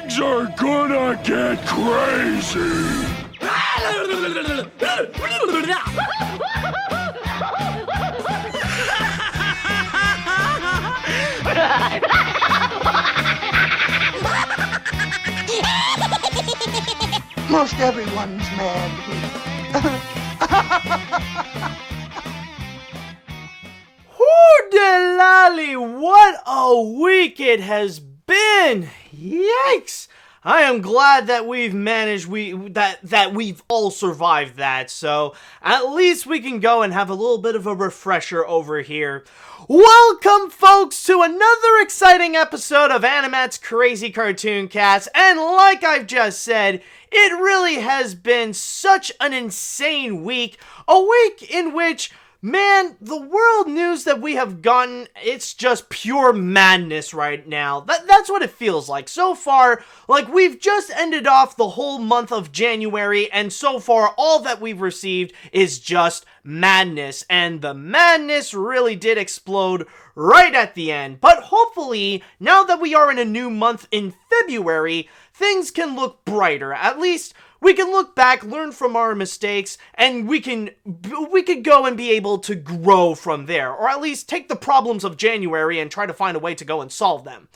Things are gonna get crazy! Most everyone's mad. Hoo-de-lally, what a week it has been! Yikes! I am glad that we've managed, that we've all survived that, so at least we can go and have a little bit of a refresher over here. Welcome, folks, to another exciting episode of AniMat's Crazy Cartoon Cast, and like I've just said, it really has been such an insane week, a week in which, man, the world news that we have gotten, it's just pure madness right now. That's what it feels like. So far, like, we've just ended off the whole month of January, and so far, all that we've received is just madness. And the madness really did explode right at the end. But hopefully, now that we are in a new month in February, things can look brighter. At least we can look back, learn from our mistakes, and we could go and be able to grow from there. Or at least take the problems of January and try to find a way to go and solve them.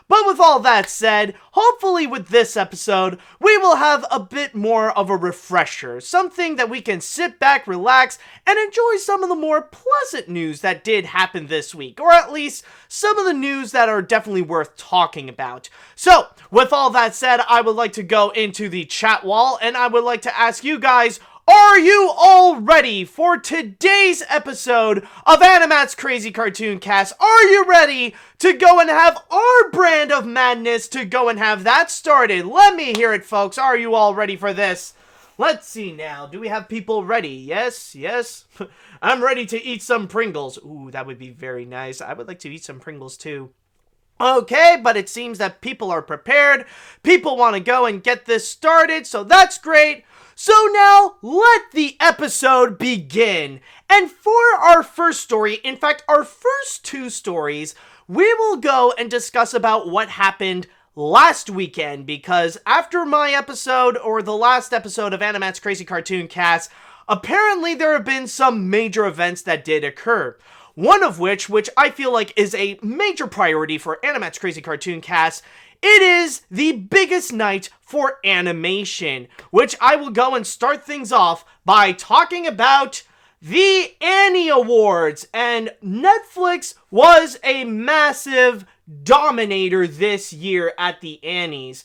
But with all that said, hopefully with this episode, we will have a bit more of a refresher. Something that we can sit back, relax, and enjoy some of the more pleasant news that did happen this week. Or at least some of the news that are definitely worth talking about. So, with all that said, I would like to go into the chat wall, and I would like to ask you guys, are you all ready for today's episode of AniMat's Crazy Cartoon Cast? Are you ready to go and have our brand of madness to go and have that started? Let me hear it, folks. Are you all ready for this? Let's see now. Do we have people ready? Yes, yes. I'm ready to eat some Pringles. Ooh, that would be very nice. I would like to eat some Pringles too. Okay, but it seems that people are prepared. People want to go and get this started, so that's great. So now, let the episode begin. And for our first story, in fact, our first two stories, we will go and discuss about what happened last weekend, because after my episode, or the last episode of AniMat's Crazy Cartoon Cast, apparently there have been some major events that did occur. One of which I feel like is a major priority for AniMat's Crazy Cartoon Cast. It is the biggest night for animation, which I will go and start things off by talking about the Annie Awards. And Netflix was a massive dominator this year at the Annies.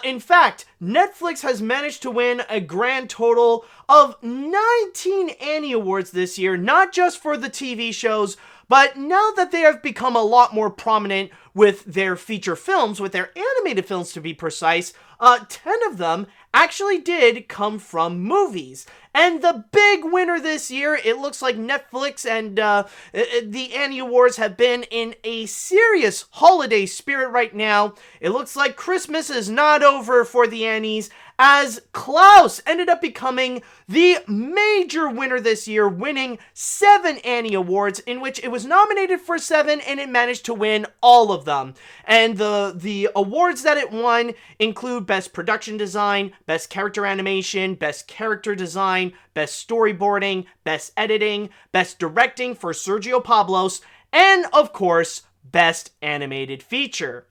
In fact, Netflix has managed to win a grand total of 19 Annie Awards this year, not just for the TV shows, but now that they have become a lot more prominent with their feature films, with their animated films to be precise, 10 of them actually did come from movies. And the big winner this year, it looks like Netflix and the Annie Awards have been in a serious holiday spirit right now. It looks like Christmas is not over for the Annies, as Klaus ended up becoming the major winner this year, winning 7 Annie Awards, in which it was nominated for 7 and it managed to win all of them. And the awards that it won include Best Production Design, Best Character Animation, Best Character Design, Best Storyboarding, Best Editing, Best Directing for Sergio Pablos, and of course, Best Animated Feature.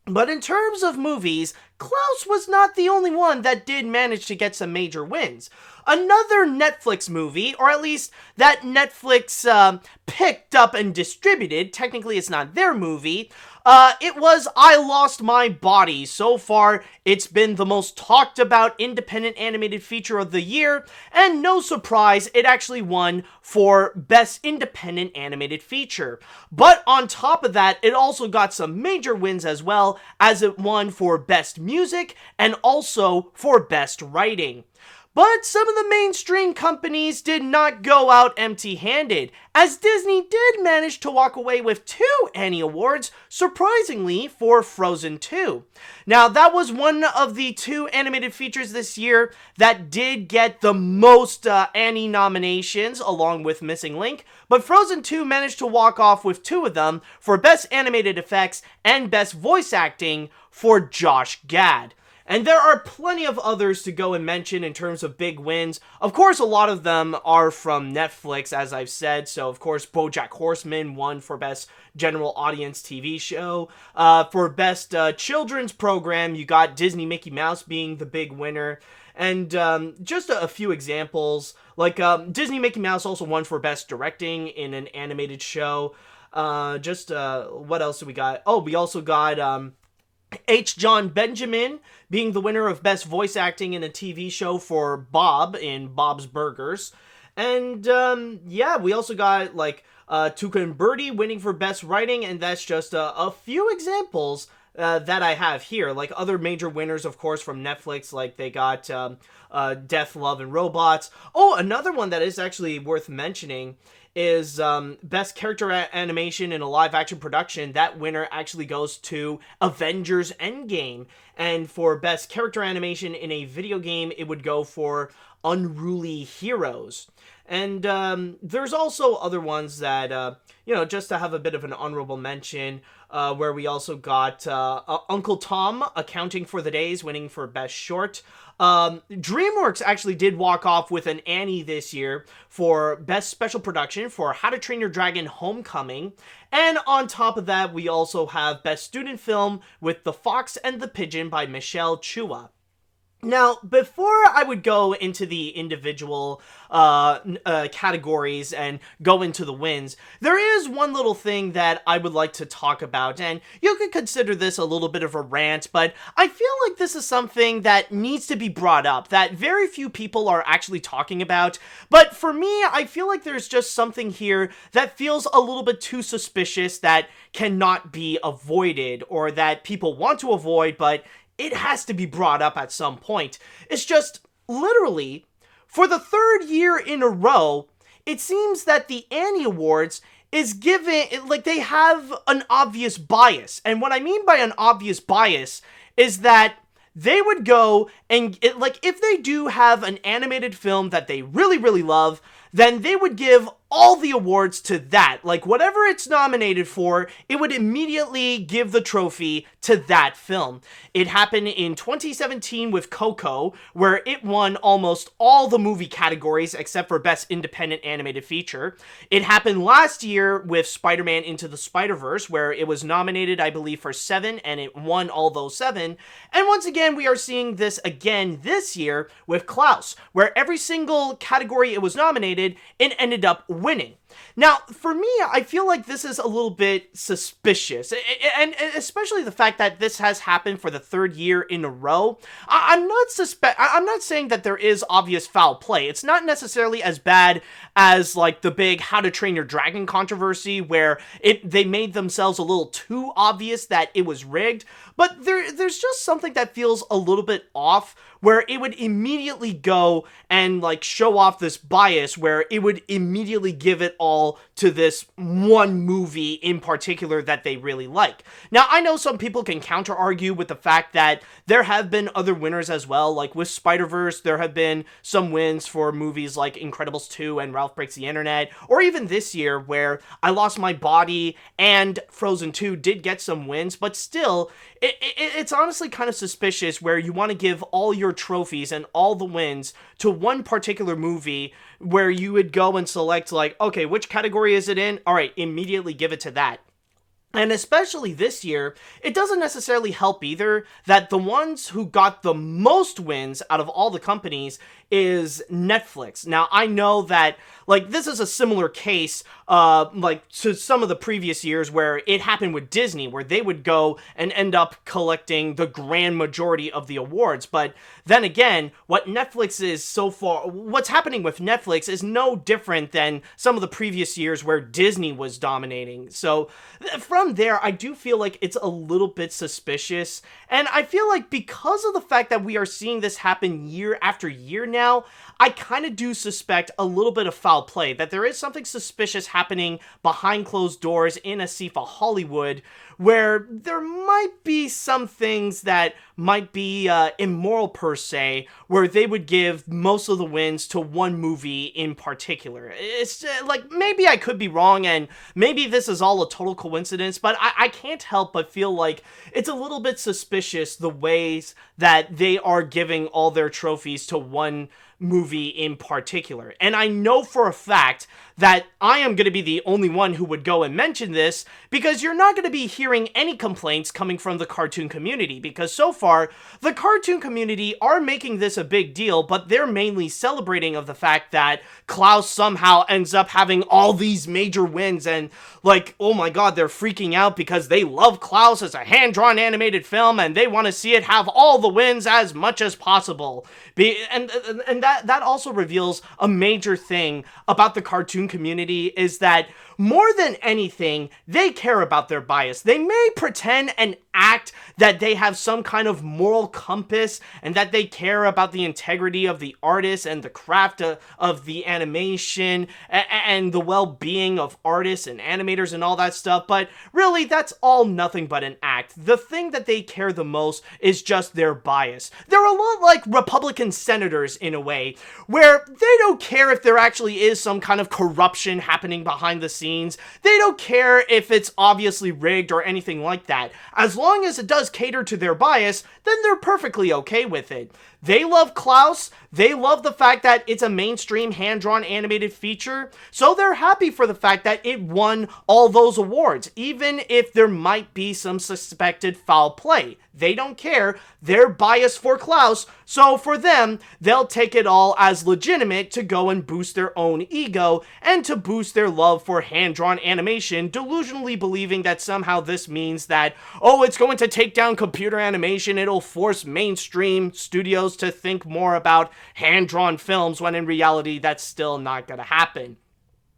But in terms of movies, Klaus was not the only one that did manage to get some major wins. Another Netflix movie, or at least that Netflix picked up and distributed, technically it's not their movie, it was I Lost My Body. So far, it's been the most talked about independent animated feature of the year, and no surprise, it actually won for Best Independent Animated Feature. But on top of that, it also got some major wins as well, as it won for Best Music and also for Best Writing. But some of the mainstream companies did not go out empty-handed, as Disney did manage to walk away with 2 Annie Awards, surprisingly, for Frozen 2. Now, that was one of the 2 animated features this year that did get the most Annie nominations, along with Missing Link, but Frozen 2 managed to walk off with 2 of them for Best Animated Effects and Best Voice Acting for Josh Gad. And there are plenty of others to go and mention in terms of big wins. Of course, a lot of them are from Netflix, as I've said. So, of course, BoJack Horseman won for Best General Audience TV Show. For Best Children's Program, you got Disney Mickey Mouse being the big winner. And just a few examples, like Disney Mickey Mouse also won for Best Directing in an animated show. What else do we got? Oh, we also got H. John Benjamin being the winner of Best Voice Acting in a TV show for Bob in Bob's Burgers. And, yeah, we also got, like, Tuca and Birdie winning for Best Writing, and that's just a few examples that I have here. Like, other major winners, of course, from Netflix, like, they got Death, Love, and Robots. Oh, another one that is actually worth mentioning is Best Character Animation in a Live-Action Production. That winner actually goes to Avengers Endgame. And for Best Character Animation in a Video Game, it would go for Unruly Heroes. And there's also other ones that, just to have a bit of an honorable mention, where we also got Uncle Tom, Accounting for the Days, winning for Best Short. DreamWorks actually did walk off with an Annie this year for Best Special Production for How to Train Your Dragon Homecoming. And on top of that, we also have Best Student Film with The Fox and the Pigeon by Michelle Chua. Now, before I would go into the individual categories and go into the wins, there is one little thing that I would like to talk about, and you could consider this a little bit of a rant, but I feel like this is something that needs to be brought up, that very few people are actually talking about, but for me, I feel like there's just something here that feels a little bit too suspicious that cannot be avoided, or that people want to avoid, but it has to be brought up at some point. It's just, literally, for the 3rd year in a row, it seems that the Annie Awards is given, like, they have an obvious bias. And what I mean by an obvious bias is that they would go and, if they do have an animated film that they really, really love, then they would give all the awards to that. Like, whatever it's nominated for, it would immediately give the trophy to that film. It happened in 2017 with Coco, where it won almost all the movie categories except for Best Independent Animated Feature. It happened last year with Spider-Man Into the Spider-Verse, where it was nominated, I believe, for 7, and it won all those 7. And once again, we are seeing this again this year with Klaus, where every single category it was nominated, it ended up winning. Now, for me, I feel like this is a little bit suspicious, and especially the fact that this has happened for the 3rd year in a row. I'm not saying that there is obvious foul play. It's not necessarily as bad as, like, the big How to Train Your Dragon controversy, where they made themselves a little too obvious that it was rigged, but there's just something that feels a little bit off, where it would immediately go and, like, show off this bias, where it would immediately give it all to this one movie in particular that they really like. Now, I know some people can counter-argue with the fact that there have been other winners as well, like with Spider-Verse, there have been some wins for movies like Incredibles 2 and Ralph Breaks the Internet, or even this year where I Lost My Body and Frozen 2 did get some wins, but still, it's honestly kind of suspicious where you want to give all your trophies and all the wins to one particular movie, where you would go and select, like, okay, which category is it in? All right, immediately give it to that. And especially this year, it doesn't necessarily help either that the ones who got the most wins out of all the companies is Netflix. Now, I know that, like, this is a similar case, like, to some of the previous years where it happened with Disney, where they would go and end up collecting the grand majority of the awards. But then again, what Netflix is so far, what's happening with Netflix is no different than some of the previous years where Disney was dominating. So, from from there, I do feel like it's a little bit suspicious. And I feel like because of the fact that we are seeing this happen year after year now, I kind of do suspect a little bit of foul play, that there is something suspicious happening behind closed doors in Asifa Hollywood, where there might be some things that might be immoral per se, where they would give most of the wins to one movie in particular. It's like, maybe I could be wrong, and maybe this is all a total coincidence, but I can't help but feel like it's a little bit suspicious the ways that they are giving all their trophies to one movie in particular. And I know for a fact that I am going to be the only one who would go and mention this, because you're not going to be hearing any complaints coming from the cartoon community, because so far, the cartoon community are making this a big deal, but they're mainly celebrating of the fact that Klaus somehow ends up having all these major wins, and like, oh my god, they're freaking out because they love Klaus as a hand-drawn animated film, and they want to see it have all the wins as much as possible. And that also reveals a major thing about the cartoon community, is that more than anything, they care about their bias. They may pretend and act that they have some kind of moral compass and that they care about the integrity of the artist and the craft of the animation and the well-being of artists and animators and all that stuff, but really, that's all nothing but an act. The thing that they care the most is just their bias. They're a lot like Republican senators in a way, where they don't care if there actually is some kind of corruption happening behind the scenes. They don't care if it's obviously rigged or anything like that. As long as it does cater to their bias, then they're perfectly okay with it. They love Klaus, they love the fact that it's a mainstream hand-drawn animated feature, so they're happy for the fact that it won all those awards, even if there might be some suspected foul play. They don't care, they're biased for Klaus, so for them, they'll take it all as legitimate to go and boost their own ego, and to boost their love for hand-drawn animation, delusionally believing that somehow this means that, oh, it's going to take down computer animation, it'll force mainstream studios to think more about hand-drawn films, when in reality that's still not gonna happen.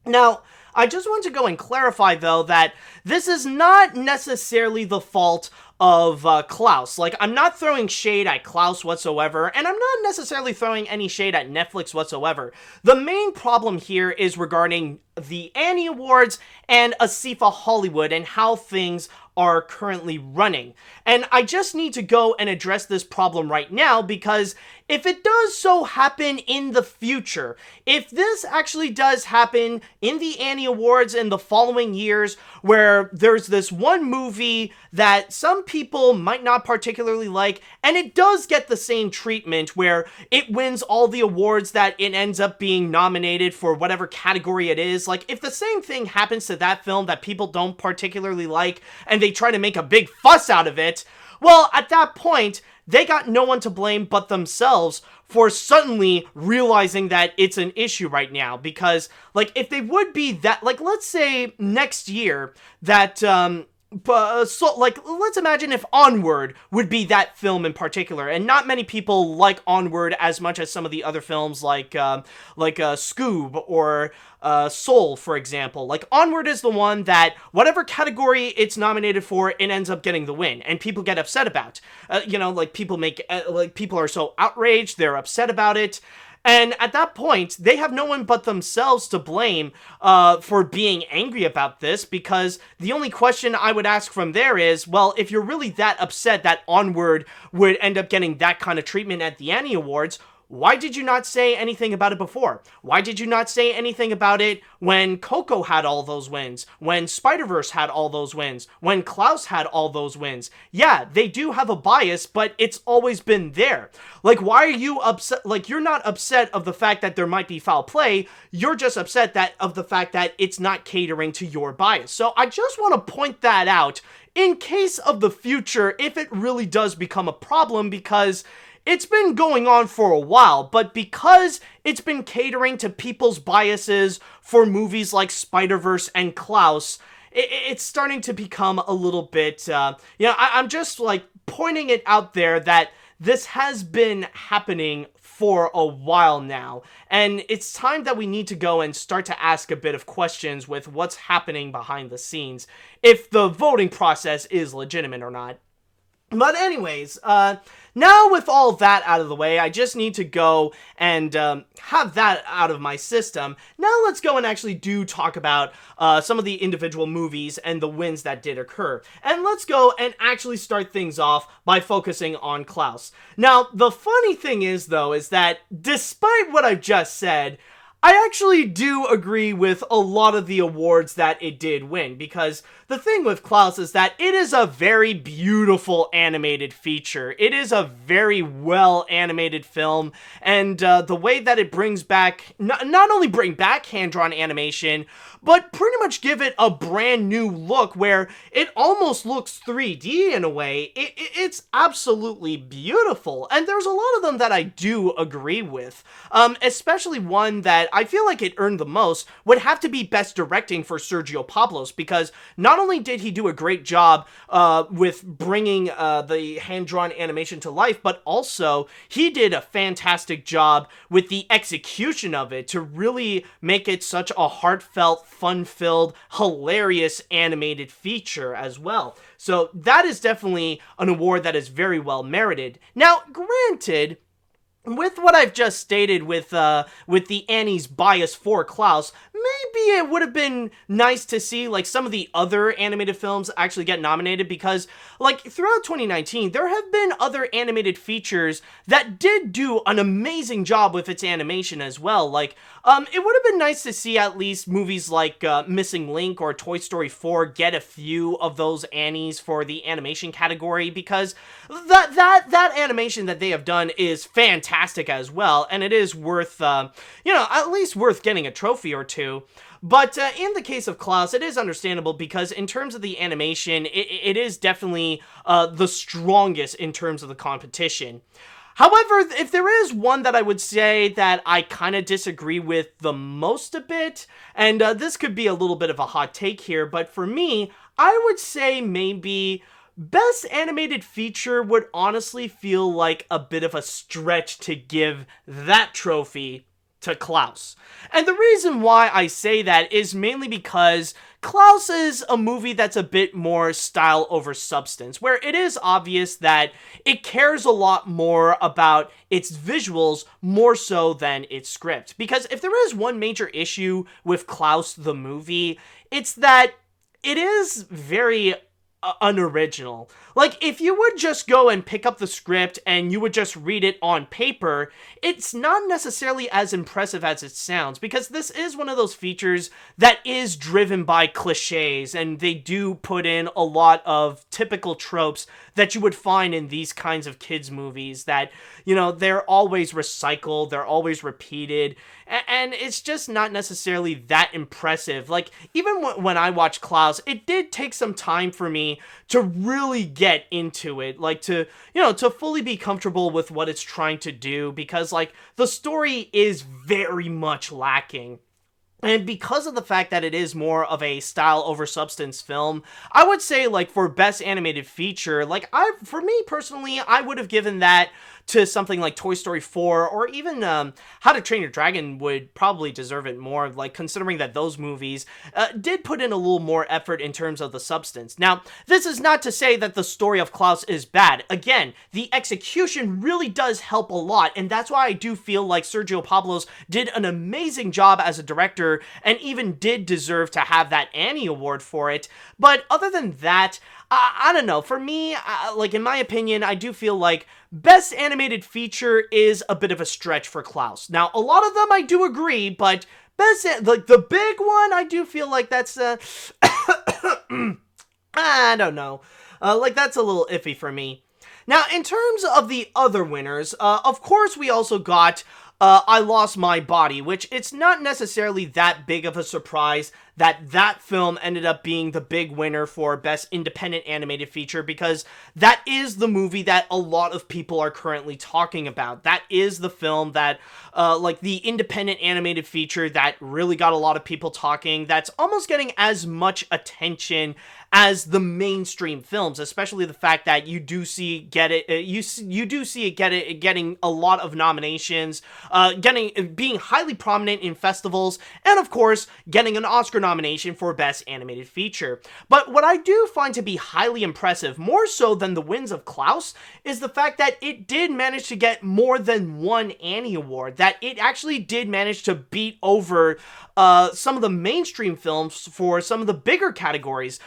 Now, I just want to go and clarify though that this is not necessarily the fault of Klaus. Like, I'm not throwing shade at Klaus whatsoever, and I'm not necessarily throwing any shade at Netflix whatsoever. The main problem here is regarding the Annie Awards and Asifa Hollywood and how things are currently running. And I just need to go and address this problem right now, because if it does so happen in the future, if this actually does happen in the Annie Awards in the following years, where there's this one movie that some people might not particularly like, and it does get the same treatment where it wins all the awards that it ends up being nominated for whatever category it is, like if the same thing happens to that film that people don't particularly like, and they try to make a big fuss out of it, well, at that point, they got no one to blame but themselves for suddenly realizing that it's an issue right now. Because, like, if they would be that, like, let's say next year that, let's imagine if Onward would be that film in particular, and not many people like Onward as much as some of the other films like Scoob or Soul, for example. Like, Onward is the one that, whatever category it's nominated for, it ends up getting the win, and people get upset about. People are so outraged, they're upset about it. And at that point, they have no one but themselves to blame for being angry about this, because the only question I would ask from there is, well, if you're really that upset that Onward would end up getting that kind of treatment at the Annie Awards, why did you not say anything about it before? Why did you not say anything about it when Coco had all those wins? When Spider-Verse had all those wins? When Klaus had all those wins? Yeah, they do have a bias, but it's always been there. Like, why are you upset? Like, you're not upset of the fact that there might be foul play. You're just upset of the fact that it's not catering to your bias. So I just want to point that out in case of the future, if it really does become a problem, because it's been going on for a while, but because it's been catering to people's biases for movies like Spider-Verse and Klaus, it's starting to become a little bit, I'm just, like, pointing it out there that this has been happening for a while now, and it's time that we need to go and start to ask a bit of questions with what's happening behind the scenes, if the voting process is legitimate or not. But anyways, now with all that out of the way, I just need to go and have that out of my system. Now let's go and actually talk about some of the individual movies and the wins that did occur. And let's go and actually start things off by focusing on Klaus. Now, the funny thing is, though, is that despite what I've just said, I actually do agree with a lot of the awards that it did win, because the thing with Klaus is that it is a very beautiful animated feature. It is a very well animated film, and the way that it brings back, not only bring back hand-drawn animation, but pretty much give it a brand new look where it almost looks 3D in a way. It's absolutely beautiful, and there's a lot of them that I do agree with, especially one that I feel like it earned the most would have to be Best Directing for Sergio Pablos, because not only did he do a great job with bringing the hand-drawn animation to life, but also he did a fantastic job with the execution of it to really make it such a heartfelt, fun-filled, hilarious animated feature as well. So that is definitely an award that is very well merited. Now, granted, with what I've just stated with the Annie's bias for Klaus, maybe it would have been nice to see like some of the other animated films actually get nominated, because like throughout 2019 there have been other animated features that did do an amazing job with its animation as well. Like it would have been nice to see at least movies like Missing Link or Toy Story 4 get a few of those Annies for the animation category, because that animation that they have done is fantastic as well, and it is worth at least worth getting a trophy or two. But in the case of Klaus, it is understandable, because in terms of the animation, it is definitely the strongest in terms of the competition. However, if there is one that I would say that I kind of disagree with the most a bit, and this could be a little bit of a hot take here, but for me, I would say maybe Best Animated Feature would honestly feel like a bit of a stretch to give that trophy to Klaus. And the reason why I say that is mainly because Klaus is a movie that's a bit more style over substance, where it is obvious that it cares a lot more about its visuals more so than its script. Because if there is one major issue with Klaus the movie, it's that it is very unoriginal. Like, if you would just go and pick up the script and you would just read it on paper, it's not necessarily as impressive as it sounds, because this is one of those features that is driven by cliches, and they do put in a lot of typical tropes that you would find in these kinds of kids movies that, they're always recycled, they're always repeated, and it's just not necessarily that impressive. Like, even when I watched Klaus, it did take some time for me to really get into it, like to fully be comfortable with what it's trying to do, because like the story is very much lacking. And because of the fact that it is more of a style over substance film, I would say like for Best Animated Feature, for me personally, I would have given that to something like Toy Story 4, or even How to Train Your Dragon would probably deserve it more, like considering that those movies did put in a little more effort in terms of the substance. Now, this is not to say that the story of Klaus is bad. Again, the execution really does help a lot, and that's why I do feel like Sergio Pablos did an amazing job as a director, and even did deserve to have that Annie Award for it. But other than that, I don't know. For me, like in my opinion, I do feel like Best Animated Feature is a bit of a stretch for Klaus. Now, a lot of them I do agree, but the big one, I do feel like that's I don't know. That's a little iffy for me. Now, in terms of the other winners, of course we also got I Lost My Body, which it's not necessarily that big of a surprise that film ended up being the big winner for Best Independent Animated Feature, because that is the movie that a lot of people are currently talking about. That is the film that, the independent animated feature that really got a lot of people talking, that's almost getting as much attention as the mainstream films, especially the fact that you do see it getting a lot of nominations, being highly prominent in festivals, and of course getting an Oscar nomination for Best Animated Feature. But what I do find to be highly impressive, more so than the wins of Klaus, is the fact that it did manage to get more than one Annie Award, that it actually did manage to beat over some of the mainstream films for some of the bigger categories,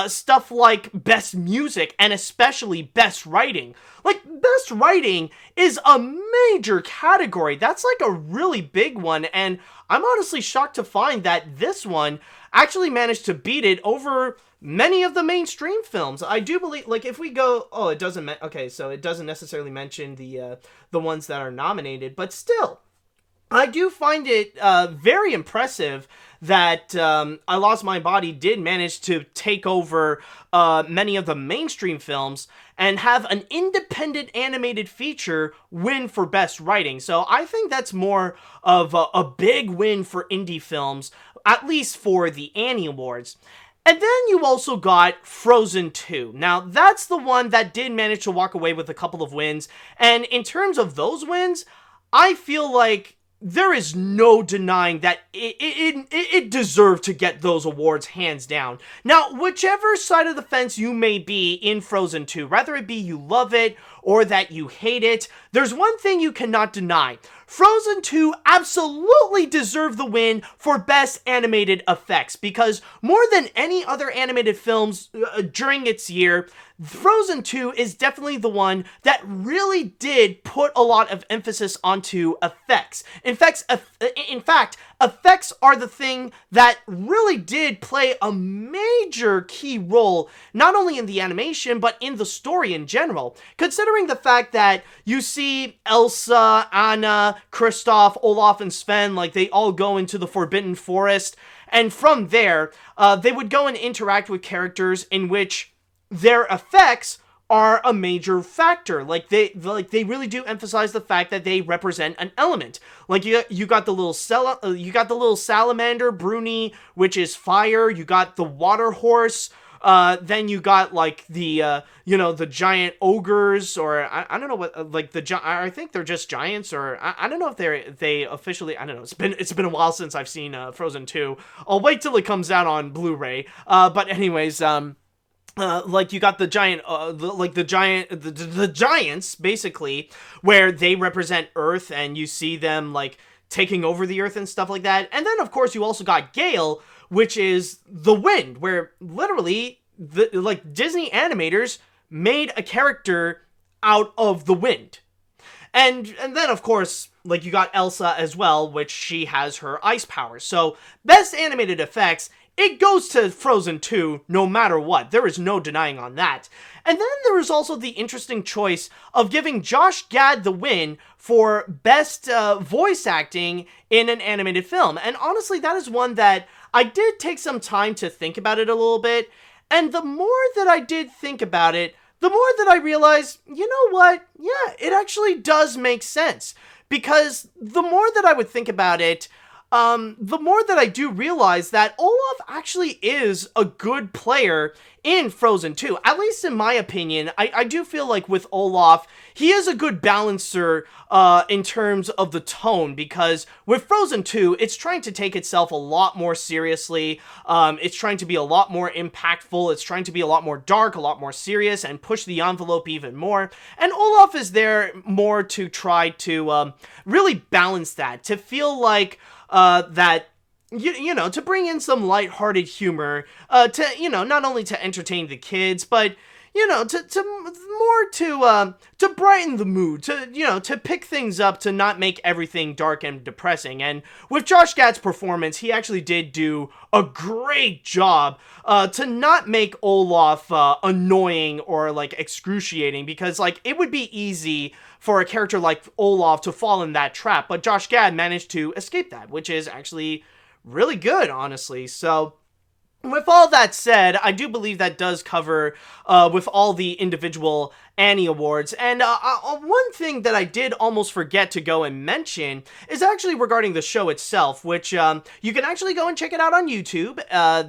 stuff like Best Music and especially Best Writing. Like, Best Writing is a major category. That's like a really big one, and I'm honestly shocked to find that this one actually managed to beat it over many of the mainstream films. I do believe, like, if we go, it doesn't, okay, so it doesn't necessarily mention the ones that are nominated, but still, I do find it very impressive that I Lost My Body did manage to take over many of the mainstream films and have an independent animated feature win for Best Writing. So I think that's more of a big win for indie films, at least for the Annie Awards. And then you also got Frozen 2. Now, that's the one that did manage to walk away with a couple of wins. And in terms of those wins, I feel like there is no denying that it deserved to get those awards hands down. Now, whichever side of the fence you may be in Frozen 2, whether it be you love it or that you hate it, there's one thing you cannot deny. Frozen 2 absolutely deserved the win for Best Animated Effects, because more than any other animated films during its year, Frozen 2 is definitely the one that really did put a lot of emphasis onto effects. In fact, effects are the thing that really did play a major key role, not only in the animation, but in the story in general. Considering the fact that you see Elsa, Anna, Kristoff, Olaf, and Sven, like, they all go into the Forbidden Forest, and from there, they would go and interact with characters in which their effects are a major factor. Like they really do emphasize the fact that they represent an element. Like you got the little salamander, Bruni, which is fire. You got the water horse. Then you got like the giant ogres, or I don't know what, I think they're just giants, or I don't know if they officially, I don't know. It's been a while since I've seen Frozen 2. I'll wait till it comes out on Blu-ray. But anyways, like you got the giants basically, where they represent Earth, and you see them like taking over the Earth and stuff like that. And then of course you also got Gale, which is the wind, where literally Disney animators made a character out of the wind. And then of course, like, you got Elsa as well, which she has her ice powers. So Best Animated Effects, it goes to Frozen 2 no matter what. There is no denying on that. And then there is also the interesting choice of giving Josh Gad the win for Best Voice Acting in an Animated Film. And honestly, that is one that I did take some time to think about it a little bit. And the more that I did think about it, the more that I realized, you know what? Yeah, it actually does make sense. Because the more that I would think about it, the more that I do realize that Olaf actually is a good player in Frozen 2. At least in my opinion, I do feel like with Olaf, he is a good balancer in terms of the tone, because with Frozen 2, it's trying to take itself a lot more seriously. It's trying to be a lot more impactful. It's trying to be a lot more dark, a lot more serious, and push the envelope even more. And Olaf is there more to try to really balance that, to feel like that, to bring in some lighthearted humor, not only to entertain the kids, but, to brighten the mood, to pick things up, to not make everything dark and depressing. And with Josh Gad's performance, he actually did do a great job, to not make Olaf, annoying or, like, excruciating, because, like, it would be easy for a character like Olaf to fall in that trap, but Josh Gad managed to escape that, which is actually really good, honestly. So, with all that said, I do believe that does cover, with all the individual Annie Awards. And one thing that I did almost forget to go and mention is actually regarding the show itself, which you can actually go and check it out on YouTube.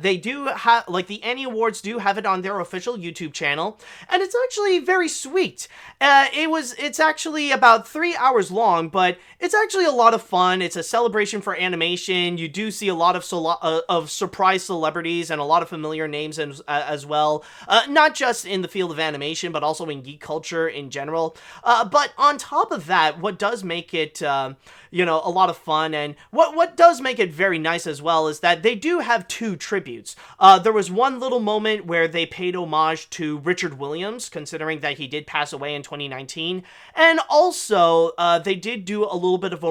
They do have, like, the Annie Awards do have it on their official YouTube channel, and it's actually very sweet. It's actually about 3 hours long, but it's actually a lot of fun. It's a celebration for animation. You do see a lot of surprise celebrities and a lot of familiar names as well. Not just in the field of animation, but also in geek culture in general. But on top of that, what does make it, a lot of fun, and what does make it very nice as well, is that they do have 2 tributes. There was one little moment where they paid homage to Richard Williams, considering that he did pass away in 2019, and also they did do a little bit of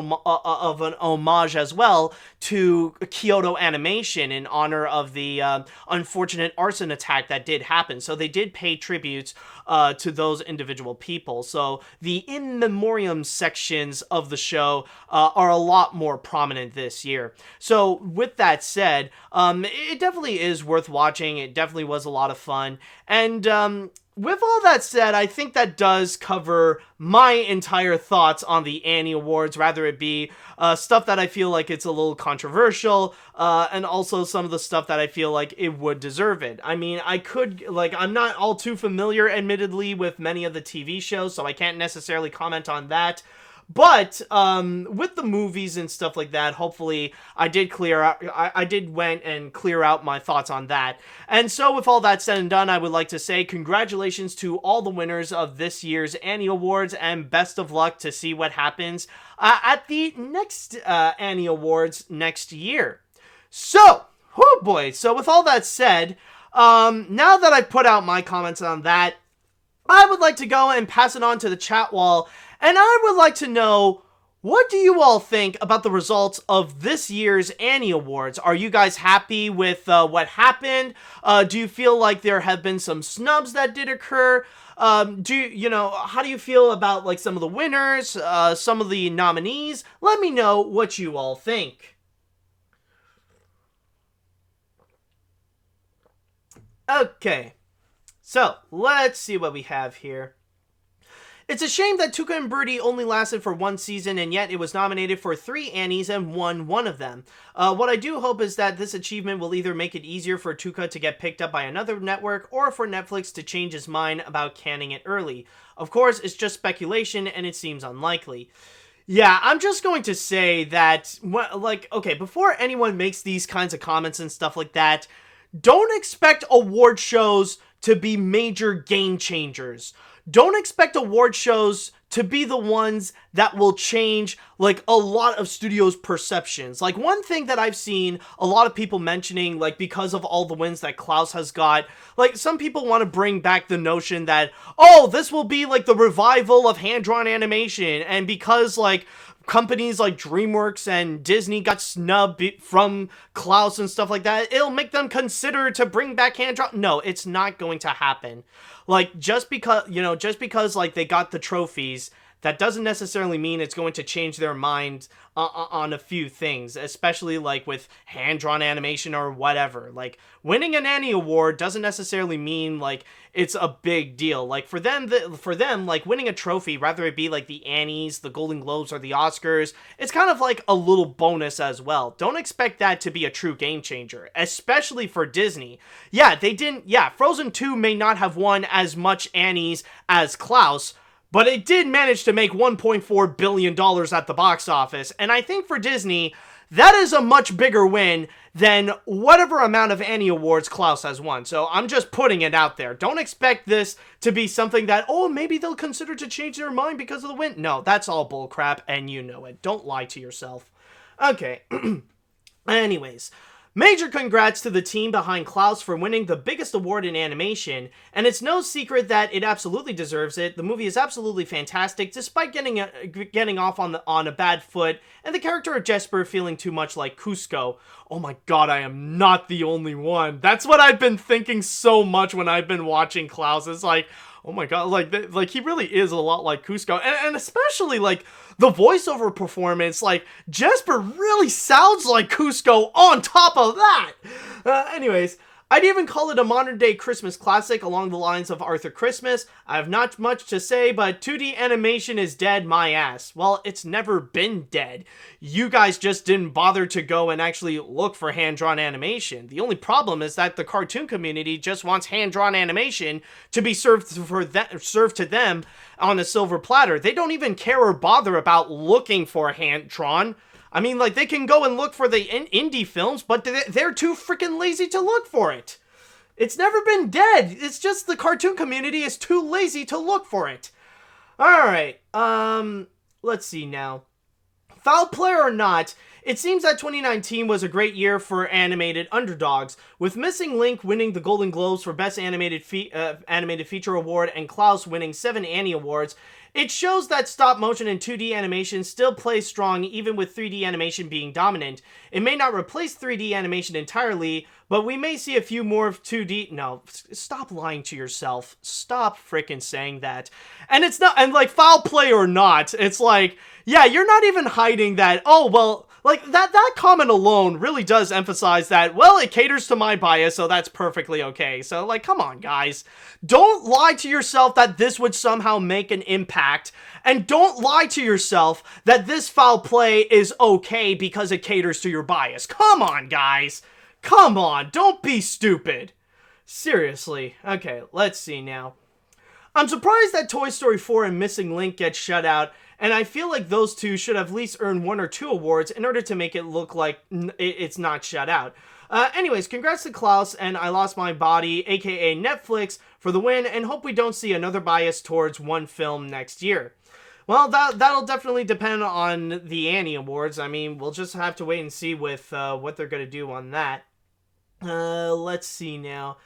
an homage as well to Kyoto Animation in honor of the unfortunate arson attack that did happen. So they did pay tributes to those individual people. So the in memoriam sections of the show are a lot more prominent this year. So with that said, it definitely is worth watching. It definitely was a lot of fun. And with all that said, I think that does cover my entire thoughts on the Annie Awards, rather it be stuff that I feel like it's a little controversial, and also some of the stuff that I feel like it would deserve it. I mean, I'm not all too familiar, admittedly, with many of the TV shows, so I can't necessarily comment on that. But with the movies and stuff like that, hopefully I did went and clear out my thoughts on that. And so with all that said and done, I would like to say congratulations to all the winners of this year's Annie Awards, and best of luck to see what happens at the next Annie Awards next year. So, oh boy, so with all that said, now that I've put out my comments on that, I would like to go and pass it on to the chat wall. And I would like to know, what do you all think about the results of this year's Annie Awards? Are you guys happy with what happened? Do you feel like there have been some snubs that did occur? How do you feel about, like, some of the winners, some of the nominees? Let me know what you all think. Okay, so let's see what we have here. It's a shame that Tuca and Birdie only lasted for 1 season, and yet it was nominated for 3 Annies and won 1 of them. What I do hope is that this achievement will either make it easier for Tuca to get picked up by another network, or for Netflix to change his mind about canning it early. Of course, it's just speculation, and it seems unlikely. Yeah, I'm just going to say that, before anyone makes these kinds of comments and stuff like that, don't expect award shows to be major game changers. Don't expect award shows to be the ones that will change, like, a lot of studios' perceptions. Like, one thing that I've seen a lot of people mentioning, like, because of all the wins that Klaus has got, like, some people want to bring back the notion that, oh, this will be, like, the revival of hand-drawn animation, and because, like, companies like DreamWorks and Disney got snubbed from Klaus and stuff like that, it'll make them consider to bring back hand-drawn. No, it's not going to happen. Like, just because, like, they got the trophies, that doesn't necessarily mean it's going to change their mind on a few things, especially, like, with hand-drawn animation or whatever. Like, winning an Annie Award doesn't necessarily mean, like, it's a big deal. Like, for them, like, winning a trophy, whether it be, like, the Annies, the Golden Globes, or the Oscars, it's kind of like a little bonus as well. Don't expect that to be a true game changer, especially for Disney. Yeah, Frozen 2 may not have won as much Annies as Klaus, but it did manage to make $1.4 billion at the box office, and I think for Disney, that is a much bigger win than whatever amount of Annie Awards Klaus has won. So I'm just putting it out there. Don't expect this to be something that, oh, maybe they'll consider to change their mind because of the win. No, that's all bullcrap, and you know it. Don't lie to yourself. Okay. Anyways, major congrats to the team behind Klaus for winning the biggest award in animation, and it's no secret that it absolutely deserves it. The movie is absolutely fantastic, despite getting off on a bad foot, and the character of Jesper feeling too much like Cusco. Oh my god, I am not the only one. That's what I've been thinking so much when I've been watching Klaus. It's like, oh my god, like he really is a lot like Cusco, and especially, like, the voiceover performance, like, Jesper really sounds like Cusco on top of that. Anyways, I'd even call it a modern-day Christmas classic along the lines of Arthur Christmas. I have not much to say, but 2D animation is dead my ass. Well, it's never been dead. You guys just didn't bother to go and actually look for hand-drawn animation. The only problem is that the cartoon community just wants hand-drawn animation to be served to them on a silver platter. They don't even care or bother about looking for hand-drawn. I mean, like, they can go and look for the indie films, but they're too freaking lazy to look for it. It's never been dead. It's just the cartoon community is too lazy to look for it. Alright, let's see now. Foul play or not, it seems that 2019 was a great year for animated underdogs, with Missing Link winning the Golden Globes for Best Animated Feature Award and Klaus winning 7 Annie Awards. It shows that stop motion and 2D animation still plays strong even with 3D animation being dominant. It may not replace 3D animation entirely, but we may see a few more of 2D... No, stop lying to yourself. Stop frickin' saying that. And it's not... And, like, foul play or not, it's like... Yeah, you're not even hiding that... Oh, well... Like, that comment alone really does emphasize that, well, it caters to my bias, so that's perfectly okay. So, like, come on, guys. Don't lie to yourself that this would somehow make an impact. And don't lie to yourself that this foul play is okay because it caters to your bias. Come on, guys. Come on. Don't be stupid. Seriously. Okay, let's see now. I'm surprised that Toy Story 4 and Missing Link get shut out, and I feel like those two should have at least earned 1 or 2 awards in order to make it look like it's not shut out. Anyways, congrats to Klaus and I Lost My Body, aka Netflix, for the win, and hope we don't see another bias towards one film next year. Well, that'll definitely depend on the Annie Awards. I mean, we'll just have to wait and see with what they're going to do on that. Let's see now.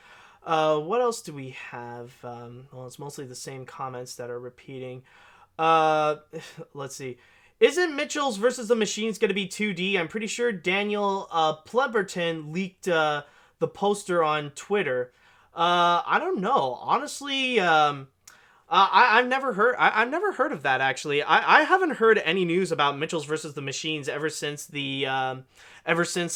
What else do we have? Well, it's mostly the same comments that are repeating. Let's see. Isn't Mitchell's versus the Machines going to be 2D? I'm pretty sure Daniel Pleberton leaked the poster on Twitter. I don't know. Honestly, I've never heard of that, actually. I haven't heard any news about Mitchell's versus the Machines ever since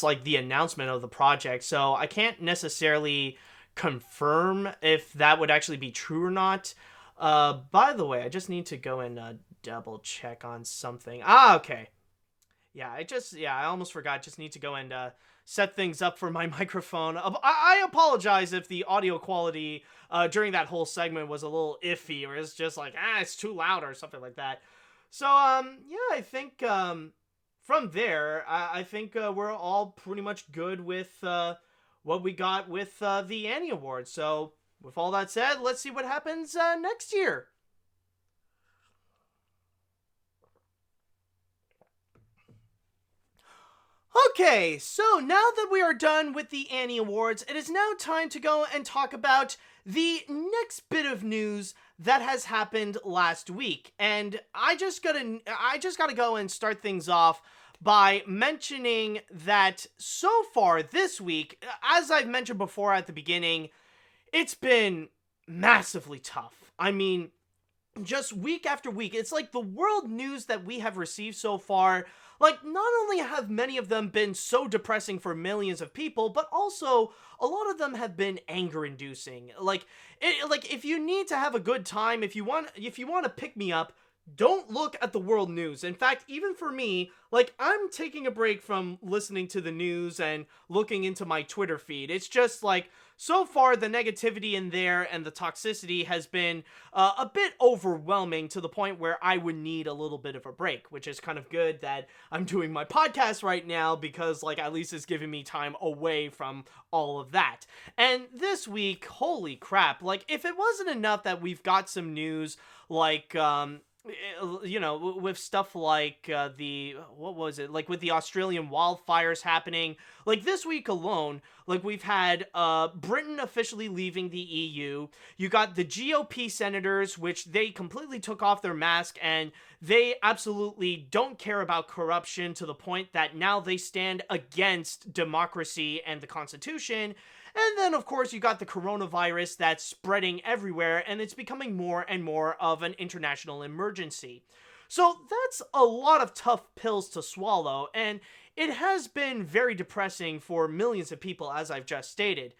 like the announcement of the project. So I can't necessarily confirm if that would actually be true or not. By the way, I just need to go and double check on something. Okay. Yeah, I almost forgot. Just need to go and set things up for my microphone. I apologize if the audio quality during that whole segment was a little iffy, or it's just like, it's too loud or something like that. So, yeah, I think from there, I think we're all pretty much good with what we got with the Annie Awards. So, with all that said, let's see what happens next year. Okay, so now that we are done with the Annie Awards, it is now time to go and talk about the next bit of news that has happened last week. And I just gotta go and start things off by mentioning that so far this week, as I've mentioned before at the beginning, it's been massively tough. I mean, just week after week, it's like the world news that we have received so far. Like, not only have many of them been so depressing for millions of people, but also a lot of them have been anger-inducing. Like, if you need to have a good time, if you want to pick me up, don't look at the world news. In fact, even for me, like, I'm taking a break from listening to the news and looking into my Twitter feed. It's just like, so far the negativity in there and the toxicity has been a bit overwhelming to the point where I would need a little bit of a break, which is kind of good that I'm doing my podcast right now because, like, at least it's giving me time away from all of that. And this week, holy crap, like, if it wasn't enough that we've got some news like, you know, with stuff like with the Australian wildfires happening, like this week alone, like we've had Britain officially leaving the EU. You got the GOP senators, which they completely took off their mask and they absolutely don't care about corruption to the point that now they stand against democracy and the Constitution. And then, of course, you got the coronavirus that's spreading everywhere, and it's becoming more and more of an international emergency. So that's a lot of tough pills to swallow, and it has been very depressing for millions of people, as I've just stated.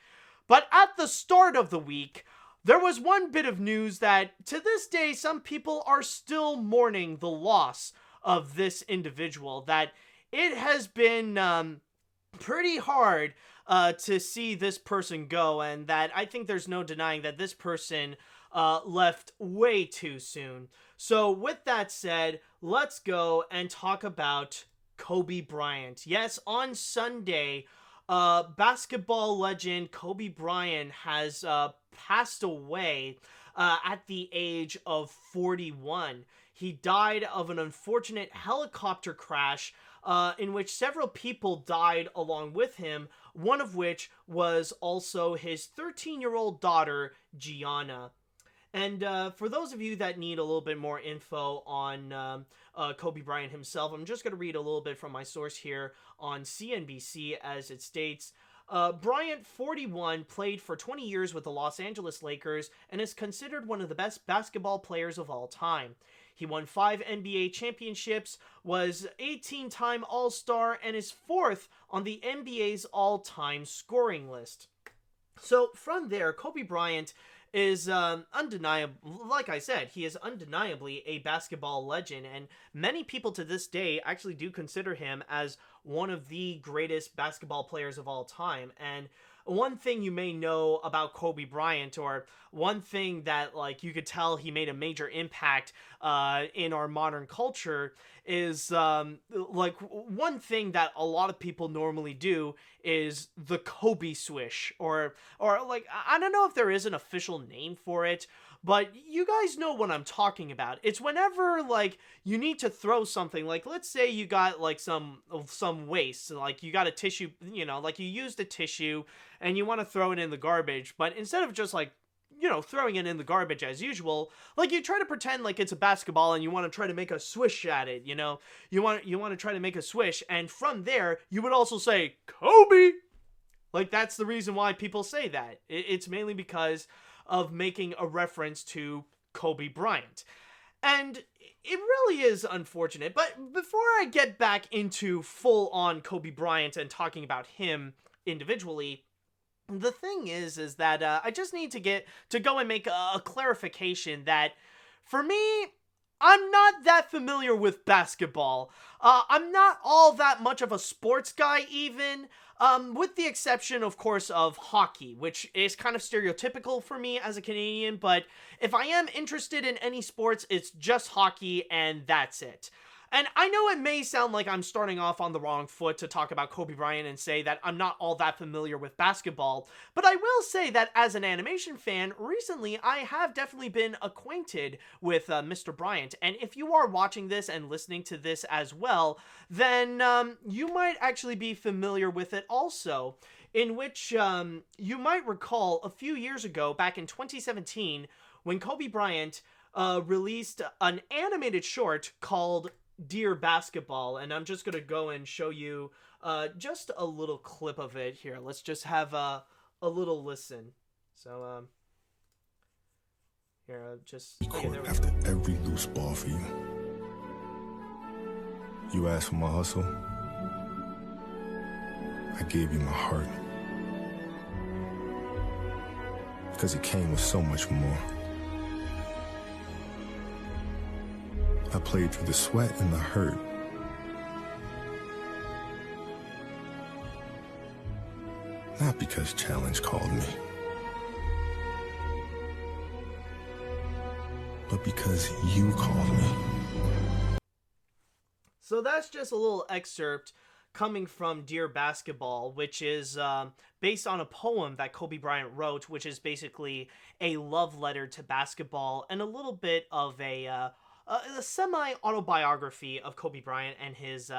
But at the start of the week, there was one bit of news that to this day, some people are still mourning the loss of this individual, that it has been pretty hard to see this person go, and that I think there's no denying that this person left way too soon. So with that said, let's go and talk about Kobe Bryant. Yes, on Sunday, basketball legend Kobe Bryant has passed away at the age of 41. He died of an unfortunate helicopter crash in which several people died along with him, one of which was also his 13-year-old daughter, Gianna. And for those of you that need a little bit more info on Kobe Bryant himself, I'm just going to read a little bit from my source here on CNBC, as it states, Bryant, 41, played for 20 years with the Los Angeles Lakers and is considered one of the best basketball players of all time. He won 5 NBA championships, was 18-time All-Star, and is 4th on the NBA's all-time scoring list. So from there, Kobe Bryant is undeniable. Like I said, he is undeniably a basketball legend, and many people to this day actually do consider him as one of the greatest basketball players of all time. And one thing you may know about Kobe Bryant, or one thing that like you could tell he made a major impact in our modern culture, is like one thing that a lot of people normally do is the Kobe swish, or like I don't know if there is an official name for it, but you guys know what I'm talking about. It's whenever like you need to throw something, like let's say you got like some waste, like you got a tissue, you know, like you used a tissue and you want to throw it in the garbage, but instead of just like, you know, throwing it in the garbage as usual, like you try to pretend like it's a basketball and you want to try to make a swish at it, you know, you want to try to make a swish, and from there you would also say Kobe. Like that's the reason why people say that. It's mainly because of making a reference to Kobe Bryant. And it really is unfortunate. But before I get back into full-on Kobe Bryant and talking about him individually, the thing is that I just need to go and make a clarification that, for me, I'm not that familiar with basketball. I'm not all that much of a sports guy even, with the exception, of course, of hockey, which is kind of stereotypical for me as a Canadian, but if I am interested in any sports, it's just hockey, and that's it. And I know it may sound like I'm starting off on the wrong foot to talk about Kobe Bryant and say that I'm not all that familiar with basketball, but I will say that as an animation fan, recently I have definitely been acquainted with Mr. Bryant, and if you are watching this and listening to this as well, then you might actually be familiar with it also, in which you might recall a few years ago, back in 2017, when Kobe Bryant released an animated short called Dear Basketball, and I'm just gonna go and show you just a little clip of it here. Let's just have a little listen. So here, just okay, there we after every loose ball for you. You asked for my hustle, I gave you my heart, because it came with so much more. I played through the sweat and the hurt. Not because challenge called me, but because you called me. So that's just a little excerpt coming from Dear Basketball, which is based on a poem that Kobe Bryant wrote, which is basically a love letter to basketball and a little bit of a semi-autobiography of Kobe Bryant and his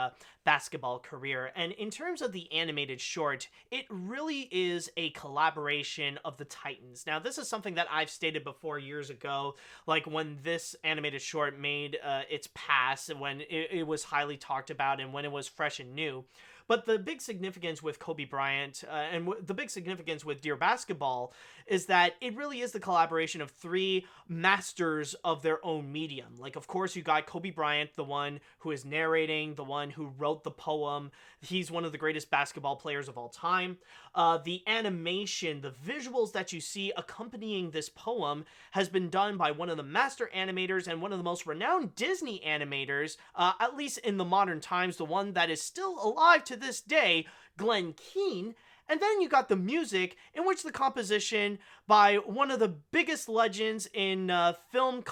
basketball career. And in terms of the animated short, it really is a collaboration of the Titans. Now, this is something that I've stated before years ago, like when this animated short made its pass, when it was highly talked about and when it was fresh and new. But the big significance with Kobe Bryant the big significance with Dear Basketball is that it really is the collaboration of three masters of their own medium. Like, of course, you got Kobe Bryant, the one who is narrating, the one who wrote the poem. He's one of the greatest basketball players of all time. The animation, the visuals that you see accompanying this poem has been done by one of the master animators and one of the most renowned Disney animators, at least in the modern times, the one that is still alive to this day, Glenn Keane. And then you got the music, in which the composition by one of the biggest legends in film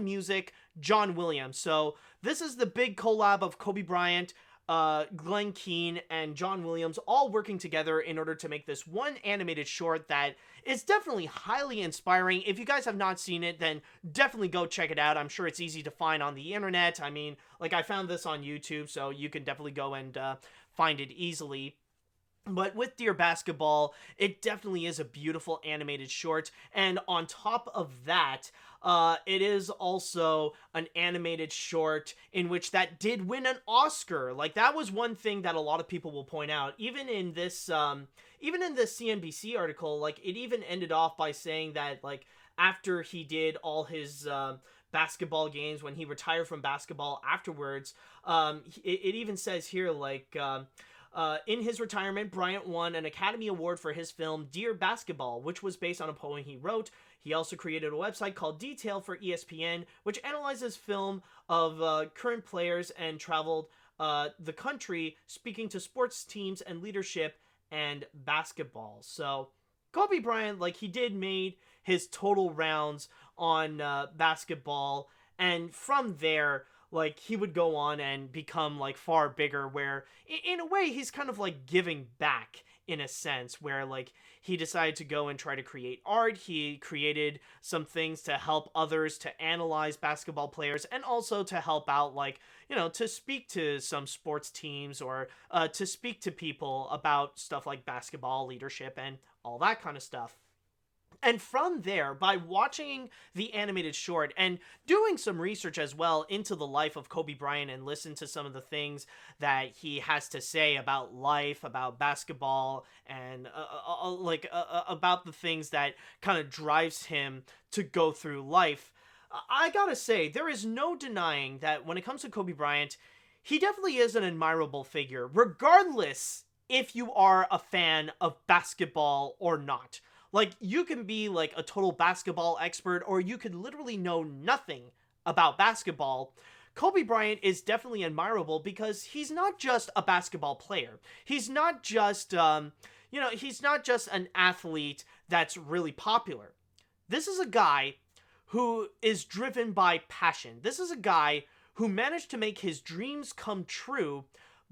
music, John Williams. So this is the big collab of Kobe Bryant, Glenn Keane, and John Williams all working together in order to make this one animated short that is definitely highly inspiring. If you guys have not seen it, then definitely go check it out. I'm sure it's easy to find on the internet. I mean, like, I found this on YouTube, so you can definitely go and find it easily. But with Dear Basketball, it definitely is a beautiful animated short, and on top of that, it is also an animated short in which that did win an Oscar. Like, that was one thing that a lot of people will point out. Even in this CNBC article, like, it even ended off by saying that, like, after he did all his basketball games, when he retired from basketball afterwards, it even says here, like, in his retirement, Bryant won an Academy Award for his film Dear Basketball, which was based on a poem he wrote. He also created a website called Detail for ESPN, which analyzes film of current players and traveled the country speaking to sports teams and leadership and basketball. So Kobe Bryant, like, he did made his total rounds on basketball, and from there, like, he would go on and become, like, far bigger, where in a way he's kind of like giving back in a sense, where, like, he decided to go and try to create art. He created some things to help others to analyze basketball players, and also to help out, like, you know, to speak to some sports teams, or to speak to people about stuff like basketball leadership and all that kind of stuff. And from there, by watching the animated short and doing some research as well into the life of Kobe Bryant, and listen to some of the things that he has to say about life, about basketball, and about the things that kind of drives him to go through life, I gotta say, there is no denying that when it comes to Kobe Bryant, he definitely is an admirable figure, regardless if you are a fan of basketball or not. Like, you can be, like, a total basketball expert, or you could literally know nothing about basketball. Kobe Bryant is definitely admirable because he's not just a basketball player. He's not just, he's not just an athlete that's really popular. This is a guy who is driven by passion. This is a guy who managed to make his dreams come true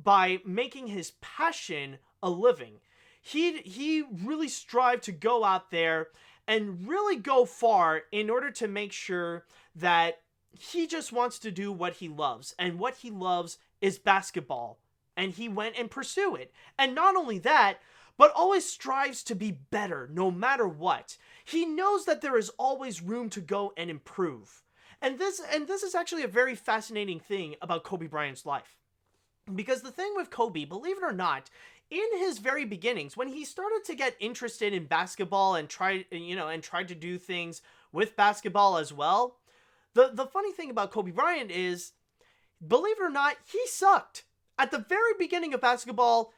by making his passion a living. He really strived to go out there and really go far in order to make sure that he just wants to do what he loves. And what he loves is basketball. And he went and pursued it. And not only that, but always strives to be better no matter what. He knows that there is always room to go and improve. And this is actually a very fascinating thing about Kobe Bryant's life. Because the thing with Kobe, believe it or not, in his very beginnings, when he started to get interested in basketball and tried to do things with basketball as well, the funny thing about Kobe Bryant is, believe it or not, he sucked. At the very beginning of basketball,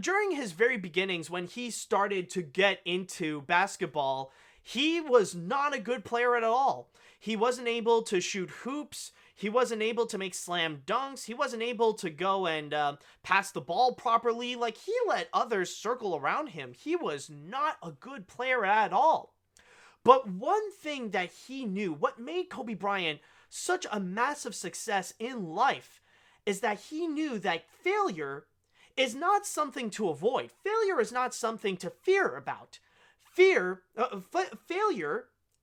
during his very beginnings, when he started to get into basketball, he was not a good player at all. He wasn't able to shoot hoops. He wasn't able to make slam dunks. He wasn't able to go and pass the ball properly. Like, he let others circle around him. He was not a good player at all. But one thing that he knew, what made Kobe Bryant such a massive success in life, is that he knew that failure is not something to avoid. Failure is not something to fear about. Failure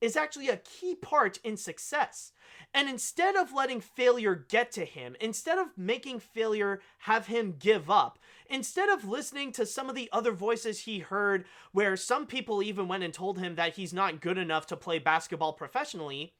is actually a key part in success. And instead of letting failure get to him, instead of making failure have him give up, instead of listening to some of the other voices he heard, where some people even went and told him that he's not good enough to play basketball professionally,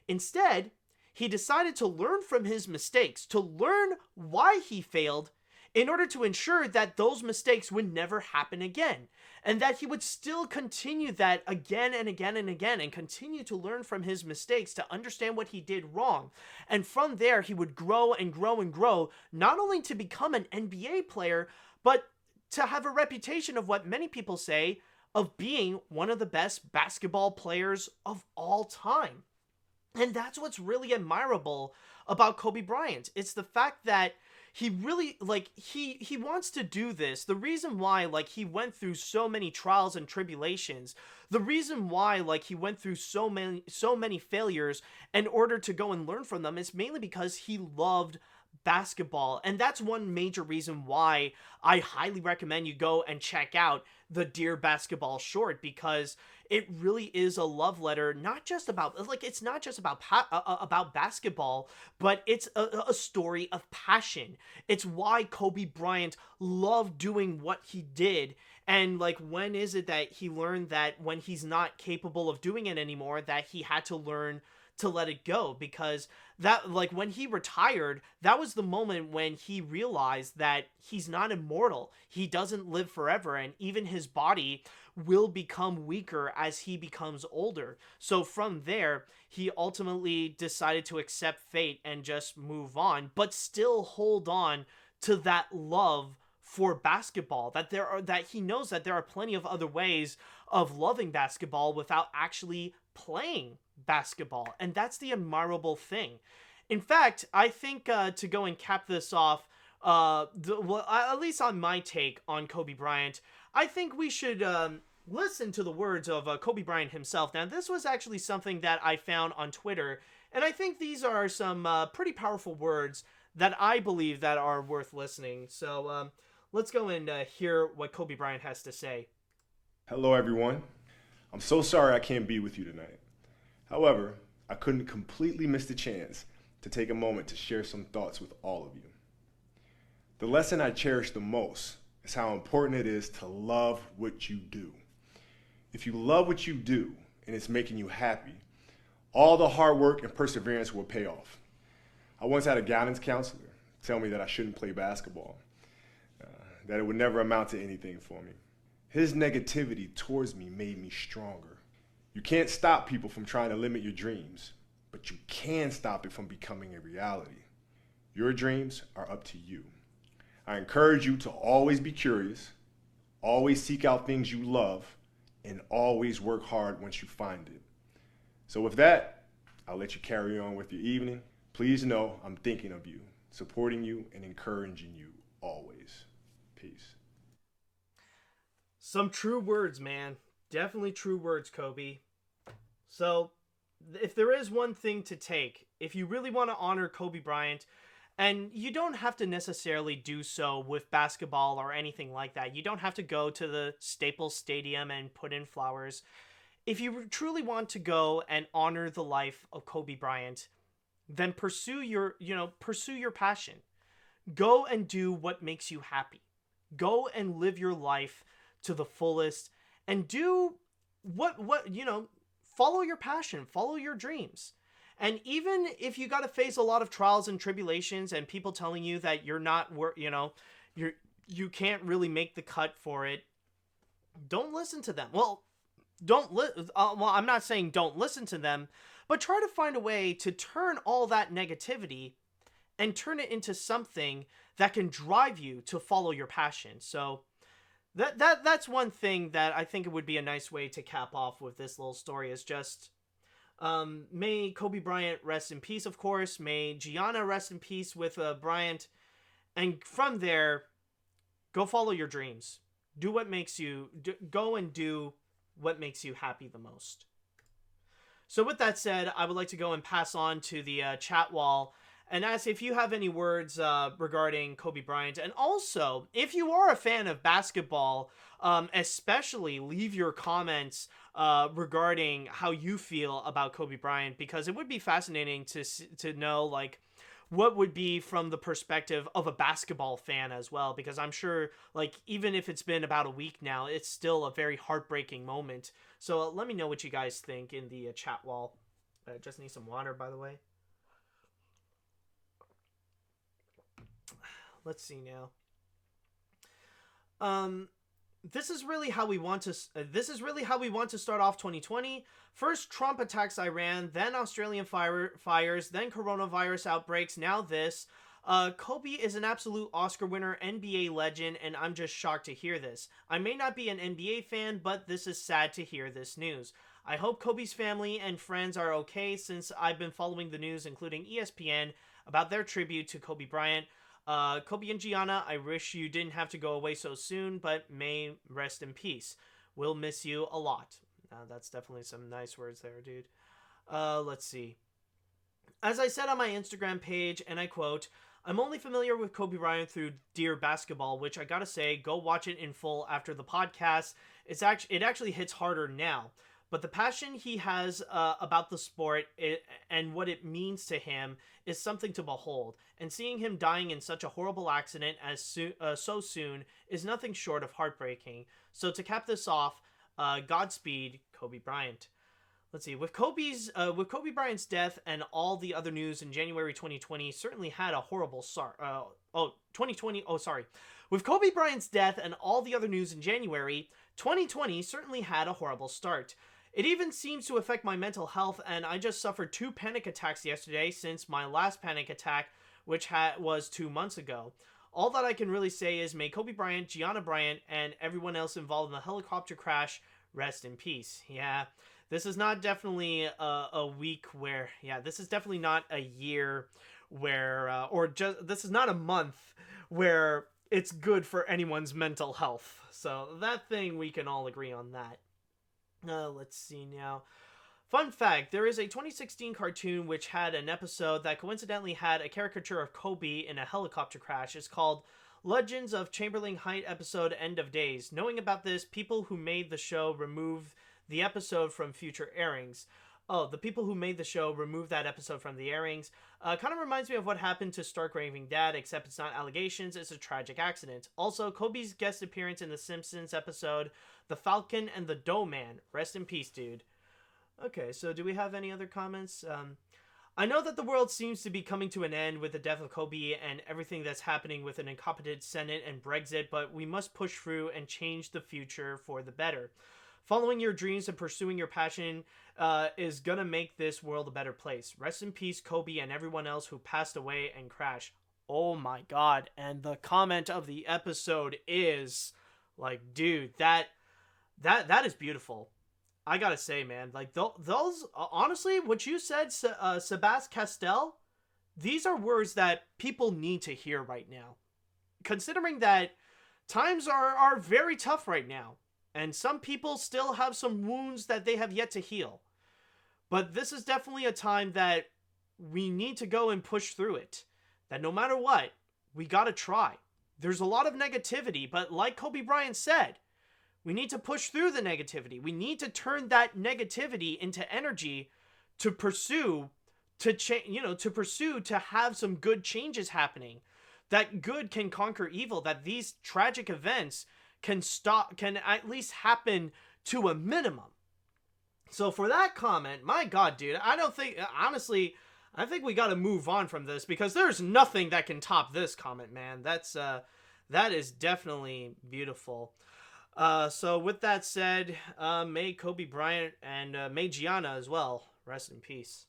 instead, he decided to learn from his mistakes, to learn why he failed, in order to ensure that those mistakes would never happen again, and that he would still continue that again and again and again, and continue to learn from his mistakes to understand what he did wrong. And from there, he would grow and grow and grow, not only to become an NBA player, but to have a reputation of what many people say of being one of the best basketball players of all time. And that's what's really admirable about Kobe Bryant. It's the fact that he really, like, he wants to do this. The reason why, like, he went through so many trials and tribulations, the reason why, like, he went through so many failures in order to go and learn from them is mainly because he loved basketball. And that's one major reason why I highly recommend you go and check out the Dear Basketball short, because it really is a love letter, not just about, like, it's not just about basketball, but it's a story of passion. It's why Kobe Bryant loved doing what he did. And, like, when is it that he learned that when he's not capable of doing it anymore, that he had to learn to let it go? Because that, like, when he retired, that was the moment when he realized that he's not immortal. He doesn't live forever, and even his body will become weaker as he becomes older. So from there, he ultimately decided to accept fate and just move on, but still hold on to that love for basketball, that he knows that there are plenty of other ways of loving basketball without actually playing basketball. And that's the admirable thing. In fact, I think to go and cap this off, at least on my take on Kobe Bryant, I think we should listen to the words of Kobe Bryant himself. Now, this was actually something that I found on Twitter, and I think these are some pretty powerful words that I believe that are worth listening. So let's go and hear what Kobe Bryant has to say. Hello, everyone. I'm so sorry I can't be with you tonight. However, I couldn't completely miss the chance to take a moment to share some thoughts with all of you. The lesson I cherish the most is how important it is to love what you do. If you love what you do and it's making you happy, all the hard work and perseverance will pay off. I once had a guidance counselor tell me that I shouldn't play basketball, that it would never amount to anything for me. His negativity towards me made me stronger. You can't stop people from trying to limit your dreams, but you can stop it from becoming a reality. Your dreams are up to you. I encourage you to always be curious, always seek out things you love, and always work hard once you find it. So with that, I'll let you carry on with your evening. Please know I'm thinking of you, supporting you, and encouraging you always. Peace. Some true words, man. Definitely true words, Kobe. So, if there is one thing to take, if you really want to honor Kobe Bryant, and you don't have to necessarily do so with basketball or anything like that. You don't have to go to the Staples Stadium and put in flowers. If you truly want to go and honor the life of Kobe Bryant, then pursue your passion. Go and do what makes you happy. Go and live your life to the fullest and do follow your passion, follow your dreams. And even if you got to face a lot of trials and tribulations and people telling you that you're not, you can't really make the cut for it, don't listen to them. Well, I'm not saying don't listen to them, but try to find a way to turn all that negativity and turn it into something that can drive you to follow your passion. So that's one thing that I think it would be a nice way to cap off with this little story, is just may Kobe Bryant rest in peace, of course. May Gianna rest in peace with Bryant. And from there, go follow your dreams. Go and do what makes you happy the most. So with that said, I would like to go and pass on to the chat wall and ask if you have any words regarding Kobe Bryant. And also, if you are a fan of basketball, especially leave your comments regarding how you feel about Kobe Bryant, because it would be fascinating to know, like, what would be from the perspective of a basketball fan as well, because I'm sure, like, even if it's been about a week now, it's still a very heartbreaking moment. So let me know what you guys think in the chat wall. I just need some water, by the way. let's see now. This is really how we want to start off 2020. First, Trump attacks Iran, then Australian fires, then coronavirus outbreaks, now this. Kobe is an absolute Oscar winner, NBA legend, and I'm just shocked to hear this. I may not be an NBA fan, but this is sad to hear this news. I hope Kobe's family and friends are okay, since I've been following the news, including ESPN, about their tribute to Kobe Bryant. Kobe and Gianna, I wish you didn't have to go away so soon, but may rest in peace. We'll miss you a lot. That's definitely some nice words there, dude. Let's see. As I said on my Instagram page, and I quote, I'm only familiar with Kobe Bryant through Dear Basketball, which I gotta say, go watch it in full after the podcast. It actually hits harder now. But the passion he has about the sport and what it means to him is something to behold. And seeing him dying in such a horrible accident so soon is nothing short of heartbreaking. So to cap this off, Godspeed, Kobe Bryant. Let's see. With Kobe Bryant's death and all the other news in January 2020 certainly had a horrible start. With Kobe Bryant's death and all the other news in January 2020 certainly had a horrible start. It even seems to affect my mental health, and I just suffered 2 panic attacks yesterday since my last panic attack, which was 2 months ago. All that I can really say is may Kobe Bryant, Gianna Bryant, and everyone else involved in the helicopter crash rest in peace. Yeah, this is not definitely a week where, this is definitely not a year where, this is not a month where it's good for anyone's mental health. So that thing, we can all agree on that. Let's see now. Fun fact, there is a 2016 cartoon which had an episode that coincidentally had a caricature of Kobe in a helicopter crash. It's called Legends of Chamberlain Height episode End of Days. Knowing about this, people who made the show removed the episode from future airings. Oh, the people who made the show removed that episode from the airings. Kind of reminds me of what happened to Stark Raving Dad, except it's not allegations, it's a tragic accident. Also, Kobe's guest appearance in the Simpsons episode The Falcon and the Dough Man. Rest in peace, dude. Okay, so do we have any other comments? I know that the world seems to be coming to an end with the death of Kobe and everything that's happening with an incompetent Senate and Brexit, but we must push through and change the future for the better. Following your dreams and pursuing your passion is gonna make this world a better place. Rest in peace, Kobe, and everyone else who passed away and crashed. Oh my god. And the comment of the episode is, like, dude, that is beautiful. I gotta say, man, like, those, honestly, what you said, Sebas Castell, these are words that people need to hear right now. Considering that times are very tough right now. And some people still have some wounds that they have yet to heal. But this is definitely a time that we need to go and push through it. That no matter what, we gotta try. There's a lot of negativity, but like Kobe Bryant said, we need to push through the negativity. We need to turn that negativity into energy to pursue, to have some good changes happening. That good can conquer evil, that these tragic events can at least happen to a minimum. So for that comment, my god, dude, I think we gotta move on from this, because there's nothing that can top this comment, man. That is definitely beautiful. So with that said, may Kobe Bryant and may Gianna as well rest in peace.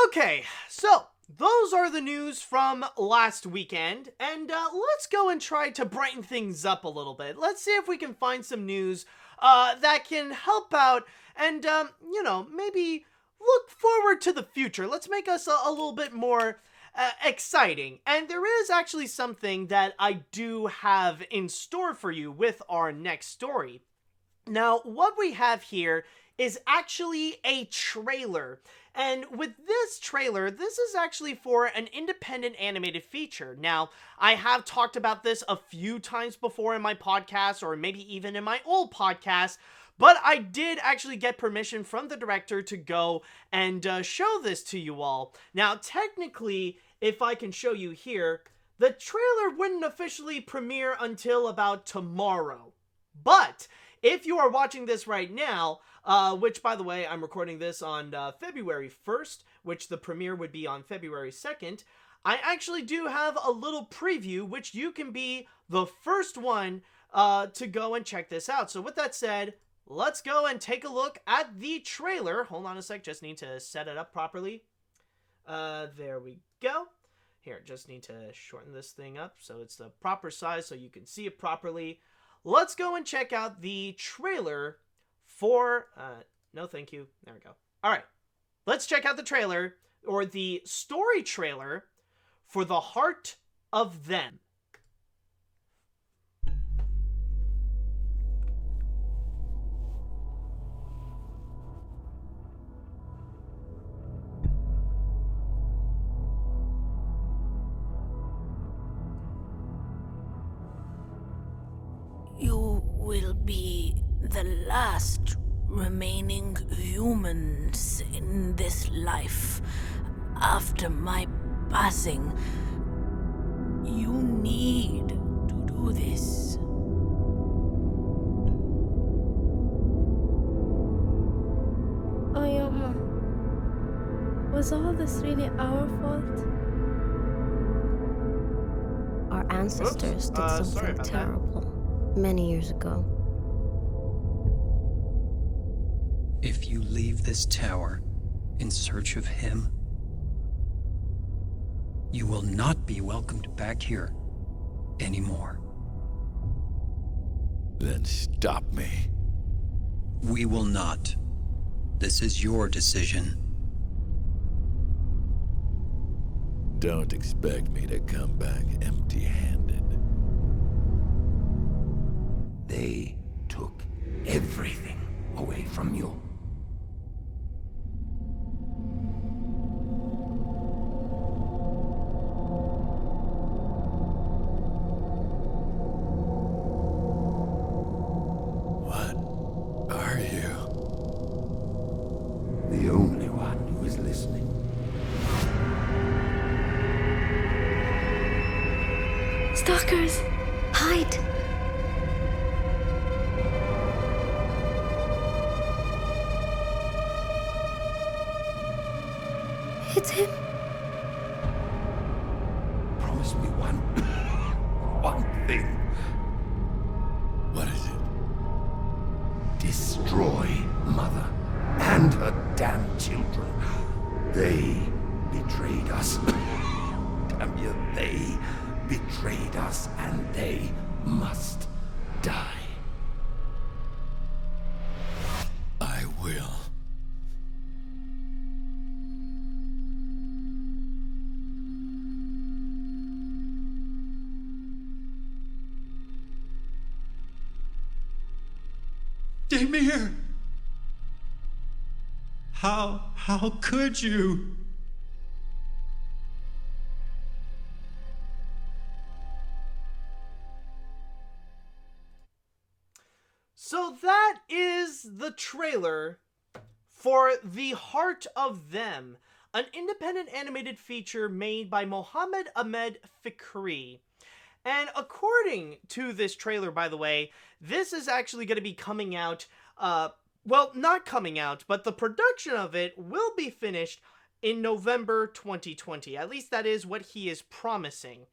Okay, so those are the news from last weekend, and let's go and try to brighten things up a little bit. Let's see if we can find some news that can help out and, maybe look forward to the future. Let's make us a little bit more exciting. And there is actually something that I do have in store for you with our next story. Now, what we have here is actually a trailer. And with this trailer, this is actually for an independent animated feature. Now, I have talked about this a few times before in my podcast, or maybe even in my old podcast, but I did actually get permission from the director to go and show this to you all. Now, technically, if I can show you here, the trailer wouldn't officially premiere until about tomorrow. But if you are watching this right now, which, by the way, I'm recording this on February 1st, which the premiere would be on February 2nd, I actually do have a little preview, which you can be the first one to go and check this out. So with that said, let's go and take a look at the trailer. Hold on a sec, just need to set it up properly. There we go. Here, just need to shorten this thing up so it's the proper size so you can see it properly. Let's go and check out the trailer for... no, thank you. There we go. All right. Let's check out the trailer, or the story trailer, for The Heart of Them. You will be the last remaining humans in this life. After my passing, you need to do this. Oyama, was all this really our fault? Our ancestors did sorry something about that. terrible many years ago. If you leave this tower in search of him, you will not be welcomed back here anymore. Then stop me. We will not. This is your decision. Don't expect me to come back empty-handed. They took everything away from you. What are you? The only one who is listening. Stalkers! Hide! It's him! Promise me one thing. What is it? Destroy Mother and her damn children. They betrayed us. Damn you, they betrayed us, and they must die. I will. Demir! How could you? So that is the trailer for The Heart of Them, an independent animated feature made by Mohammed Ahmed Fikri. And according to this trailer, by the way, this is actually going to be coming out, well, not coming out, but the production of it will be finished in November 2020. At least that is what he is promising.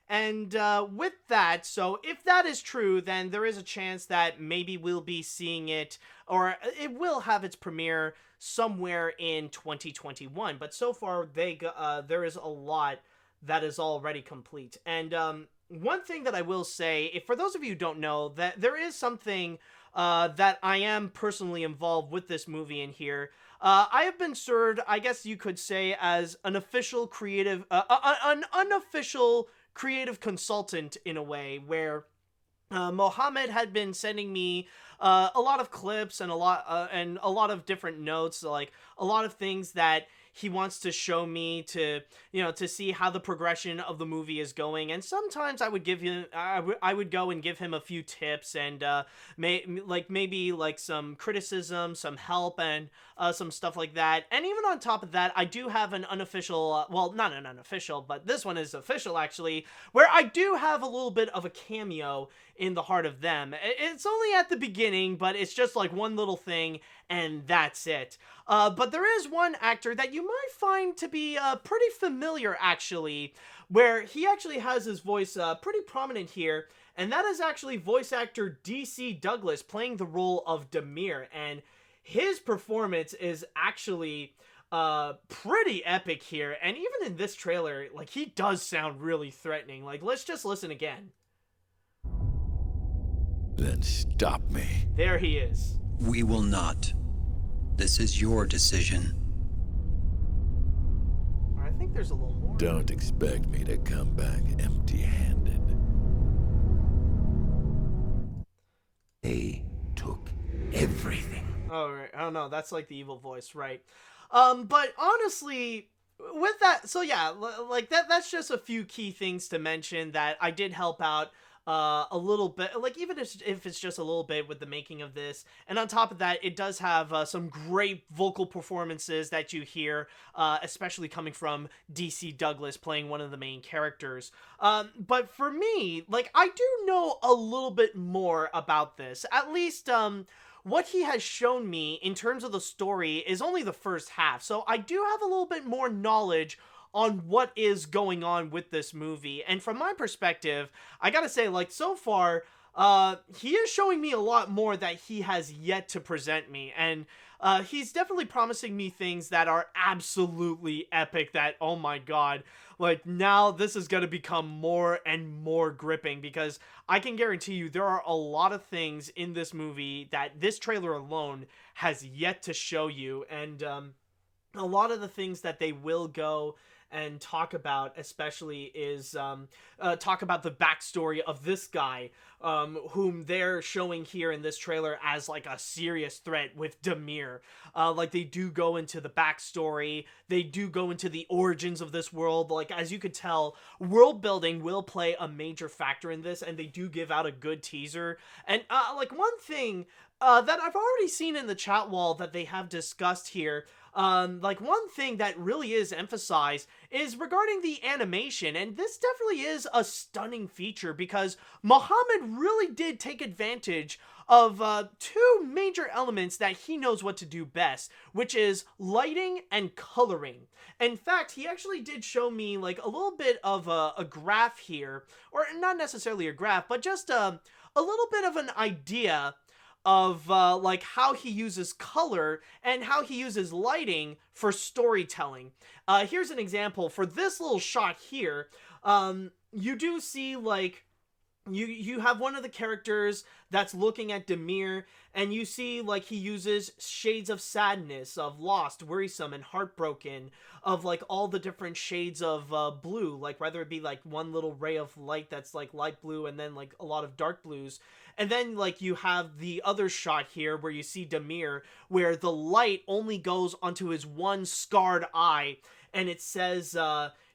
And with that, so if that is true, then there is a chance that maybe we'll be seeing it, or it will have its premiere somewhere in 2021. But so far, there is a lot that is already complete. And one thing that I will say, if for those of you who don't know, that there is something that I am personally involved with this movie in here. I have been served, I guess you could say, as an official creative, an unofficial creative consultant in a way, where Mohammed had been sending me a lot of clips and a lot of different notes, like a lot of things that he wants to show me to, to see how the progression of the movie is going. And sometimes I would give him, I would go and give him a few tips and maybe some criticism, some help, and some stuff like that. And even on top of that, I do have an unofficial, well, not an unofficial, but this one is official actually, where I do have a little bit of a cameo in The Heart of Them. It's only at the beginning, but it's just like one little thing, and that's it. But there is one actor that you might find to be pretty familiar, actually, where he actually has his voice pretty prominent here, and that is actually voice actor D.C. Douglas playing the role of Demir, and his performance is actually pretty epic here, and even in this trailer, like, he does sound really threatening. Like, let's just listen again. Then stop me. There he is. We will not. This is your decision. I think there's a little more. Don't expect me to come back empty-handed. They took everything. Oh, right. Oh, no, that's like the evil voice, right? But honestly, with that, so yeah, like that's just a few key things to mention that I did help out a little bit, like even if it's just a little bit with the making of this. And on top of that, it does have some great vocal performances that you hear, especially coming from DC Douglas playing one of the main characters. But for me, like, I do know a little bit more about this, at least what he has shown me in terms of the story is only the first half, so I do have a little bit more knowledge on what is going on with this movie. And from my perspective, I gotta say, like, so far, he is showing me a lot more that he has yet to present me, and he's definitely promising me things that are absolutely epic, that, oh my god, like, now this is gonna become more and more gripping, because I can guarantee you there are a lot of things in this movie that this trailer alone has yet to show you, and a lot of the things that they will go and talk about, especially, is talk about the backstory of this guy, whom they're showing here in this trailer as like a serious threat with Demir. Like, they do go into the backstory, they do go into the origins of this world. Like, as you could tell, world building will play a major factor in this, and they do give out a good teaser. And like, one thing that I've already seen in the chat wall that they have discussed here, like, one thing that really is emphasized is regarding the animation, and this definitely is a stunning feature, because Mohammed really did take advantage of two major elements that he knows what to do best, which is lighting and coloring. In fact, he actually did show me like a little bit of a graph here, or not necessarily a graph, but just a little bit of an idea of like how he uses color and how he uses lighting for storytelling. Here's an example for this little shot here. You do see, like, you have one of the characters that's looking at Demir, and you see, like, he uses shades of sadness, of lost, worrisome, and heartbroken, of, like, all the different shades of blue, like, whether it be, like, one little ray of light that's, like, light blue, and then, like, a lot of dark blues. And then, like, you have the other shot here where you see Demir, where the light only goes onto his one scarred eye, and it says,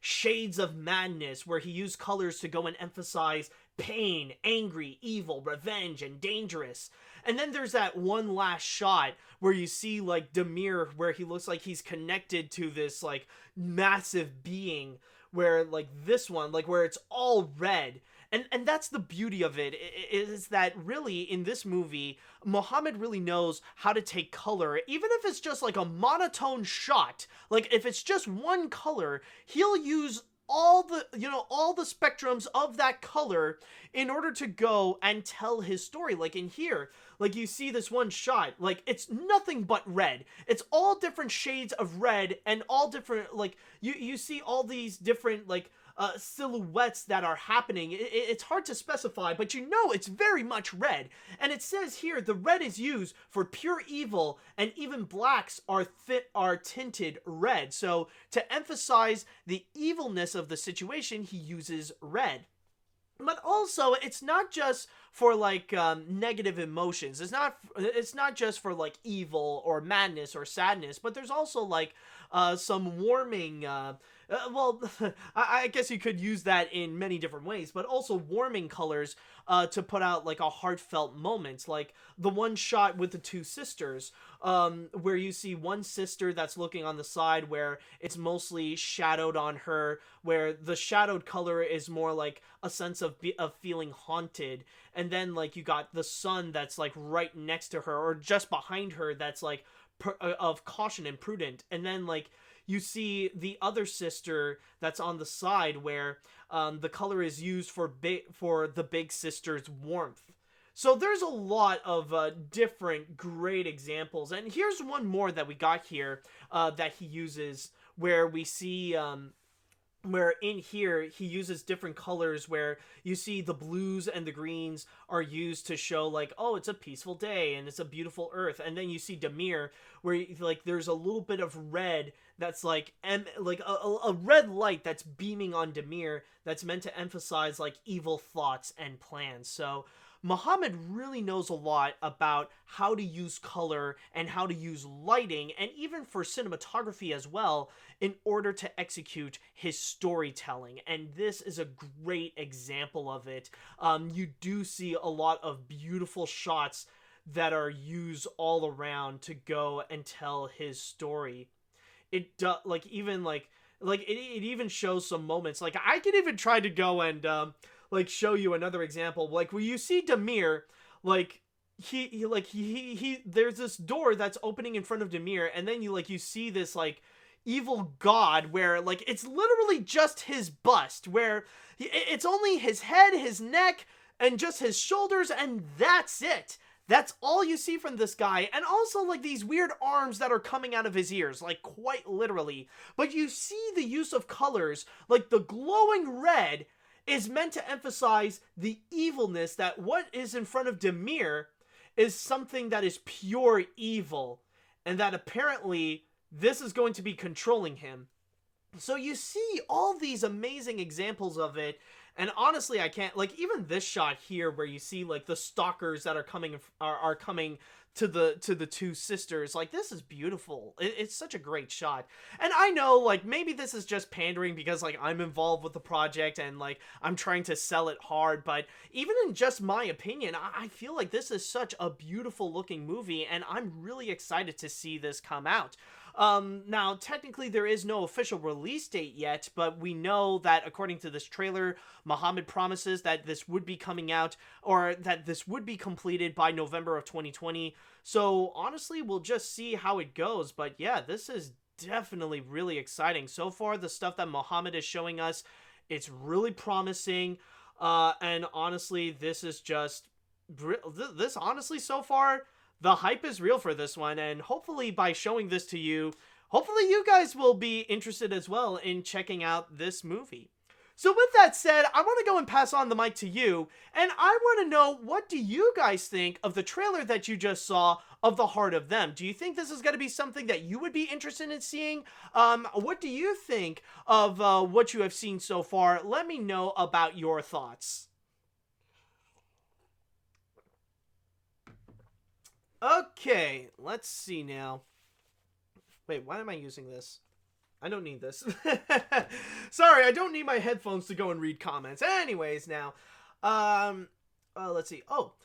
shades of madness, where he used colors to go and emphasize pain, angry, evil, revenge, and dangerous. And then there's that one last shot where you see, like, Demir, where he looks like he's connected to this, like, massive being, where, like, this one, like, where it's all red. And that's the beauty of it, is that really, in this movie, Mohammed really knows how to take color, even if it's just like a monotone shot. Like, if it's just one color, he'll use all the, you know, all the spectrums of that color in order to go and tell his story. Like, in here, like, you see this one shot, like, it's nothing but red. It's all different shades of red, and all different, like, you see all these different, like, silhouettes that are happening. It's hard to specify, but you know it's very much red. And it says here the red is used for pure evil, and even blacks are tinted red. So to emphasize the evilness of the situation, he uses red. But also, it's not just for, like, negative emotions. It's not just for, like, evil or madness or sadness, but there's also, like, some warming, well, I guess you could use that in many different ways, but also warming colors to put out, like, a heartfelt moment. Like the one shot with the two sisters, where you see one sister that's looking on the side, where it's mostly shadowed on her, where the shadowed color is more like a sense of feeling haunted. And then, like, you got the sun that's, like, right next to her, or just behind her, that's, like, of caution and prudent. And then like you see the other sister that's on the side where the color is used for the big sister's warmth. So there's a lot of different great examples. And here's one more that we got here that he uses, where we see where in here he uses different colors, where you see the blues and the greens are used to show like, oh, it's a peaceful day and it's a beautiful earth. And then you see Demir, where like there's a little bit of red that's like a red light that's beaming on Demir that's meant to emphasize like evil thoughts and plans. So Mohammed really knows a lot about how to use color and how to use lighting, and even for cinematography as well, in order to execute his storytelling. And this is a great example of it. You do see a lot of beautiful shots that are used all around to go and tell his story. It even shows some moments. Like I could even try to go and like show you another example, like where you see Demir, like he there's this door that's opening in front of Demir, and then you see this like evil god where like it's literally just his bust, where it's only his head, his neck, and just his shoulders, and that's it. That's all you see from this guy. And also like these weird arms that are coming out of his ears, like quite literally. But you see the use of colors, like the glowing red is meant to emphasize the evilness, that what is in front of Demir is something that is pure evil, and that apparently this is going to be controlling him. So you see all these amazing examples of it, and honestly, I can't, like, even this shot here where you see like the stalkers that are coming to the two sisters, like this is beautiful. It's such a great shot. And I know like maybe this is just pandering because like I'm involved with the project and like I'm trying to sell it hard, but even in just my opinion, I feel like this is such a beautiful looking movie, and I'm really excited to see this come out. Now, technically there is no official release date yet, but we know that according to this trailer, Mohammed promises that this would be coming out, or that this would be completed by November of 2020. So honestly, we'll just see how it goes. But yeah, this is definitely really exciting. So far, the stuff that Mohammed is showing us, it's really promising. And honestly, this is just, this honestly so far, the hype is real for this one, and hopefully by showing this to you, hopefully you guys will be interested as well in checking out this movie. So with that said, I want to go and pass on the mic to you, and I want to know, what do you guys think of the trailer that you just saw of The Heart of Them? Do you think this is going to be something that you would be interested in seeing? What do you think of what you have seen so far? Let me know about your thoughts. Okay, let's see now. Wait, why am I using this? I don't need this. Sorry, I don't need my headphones to go and read comments. Anyways, now, let's see. Well,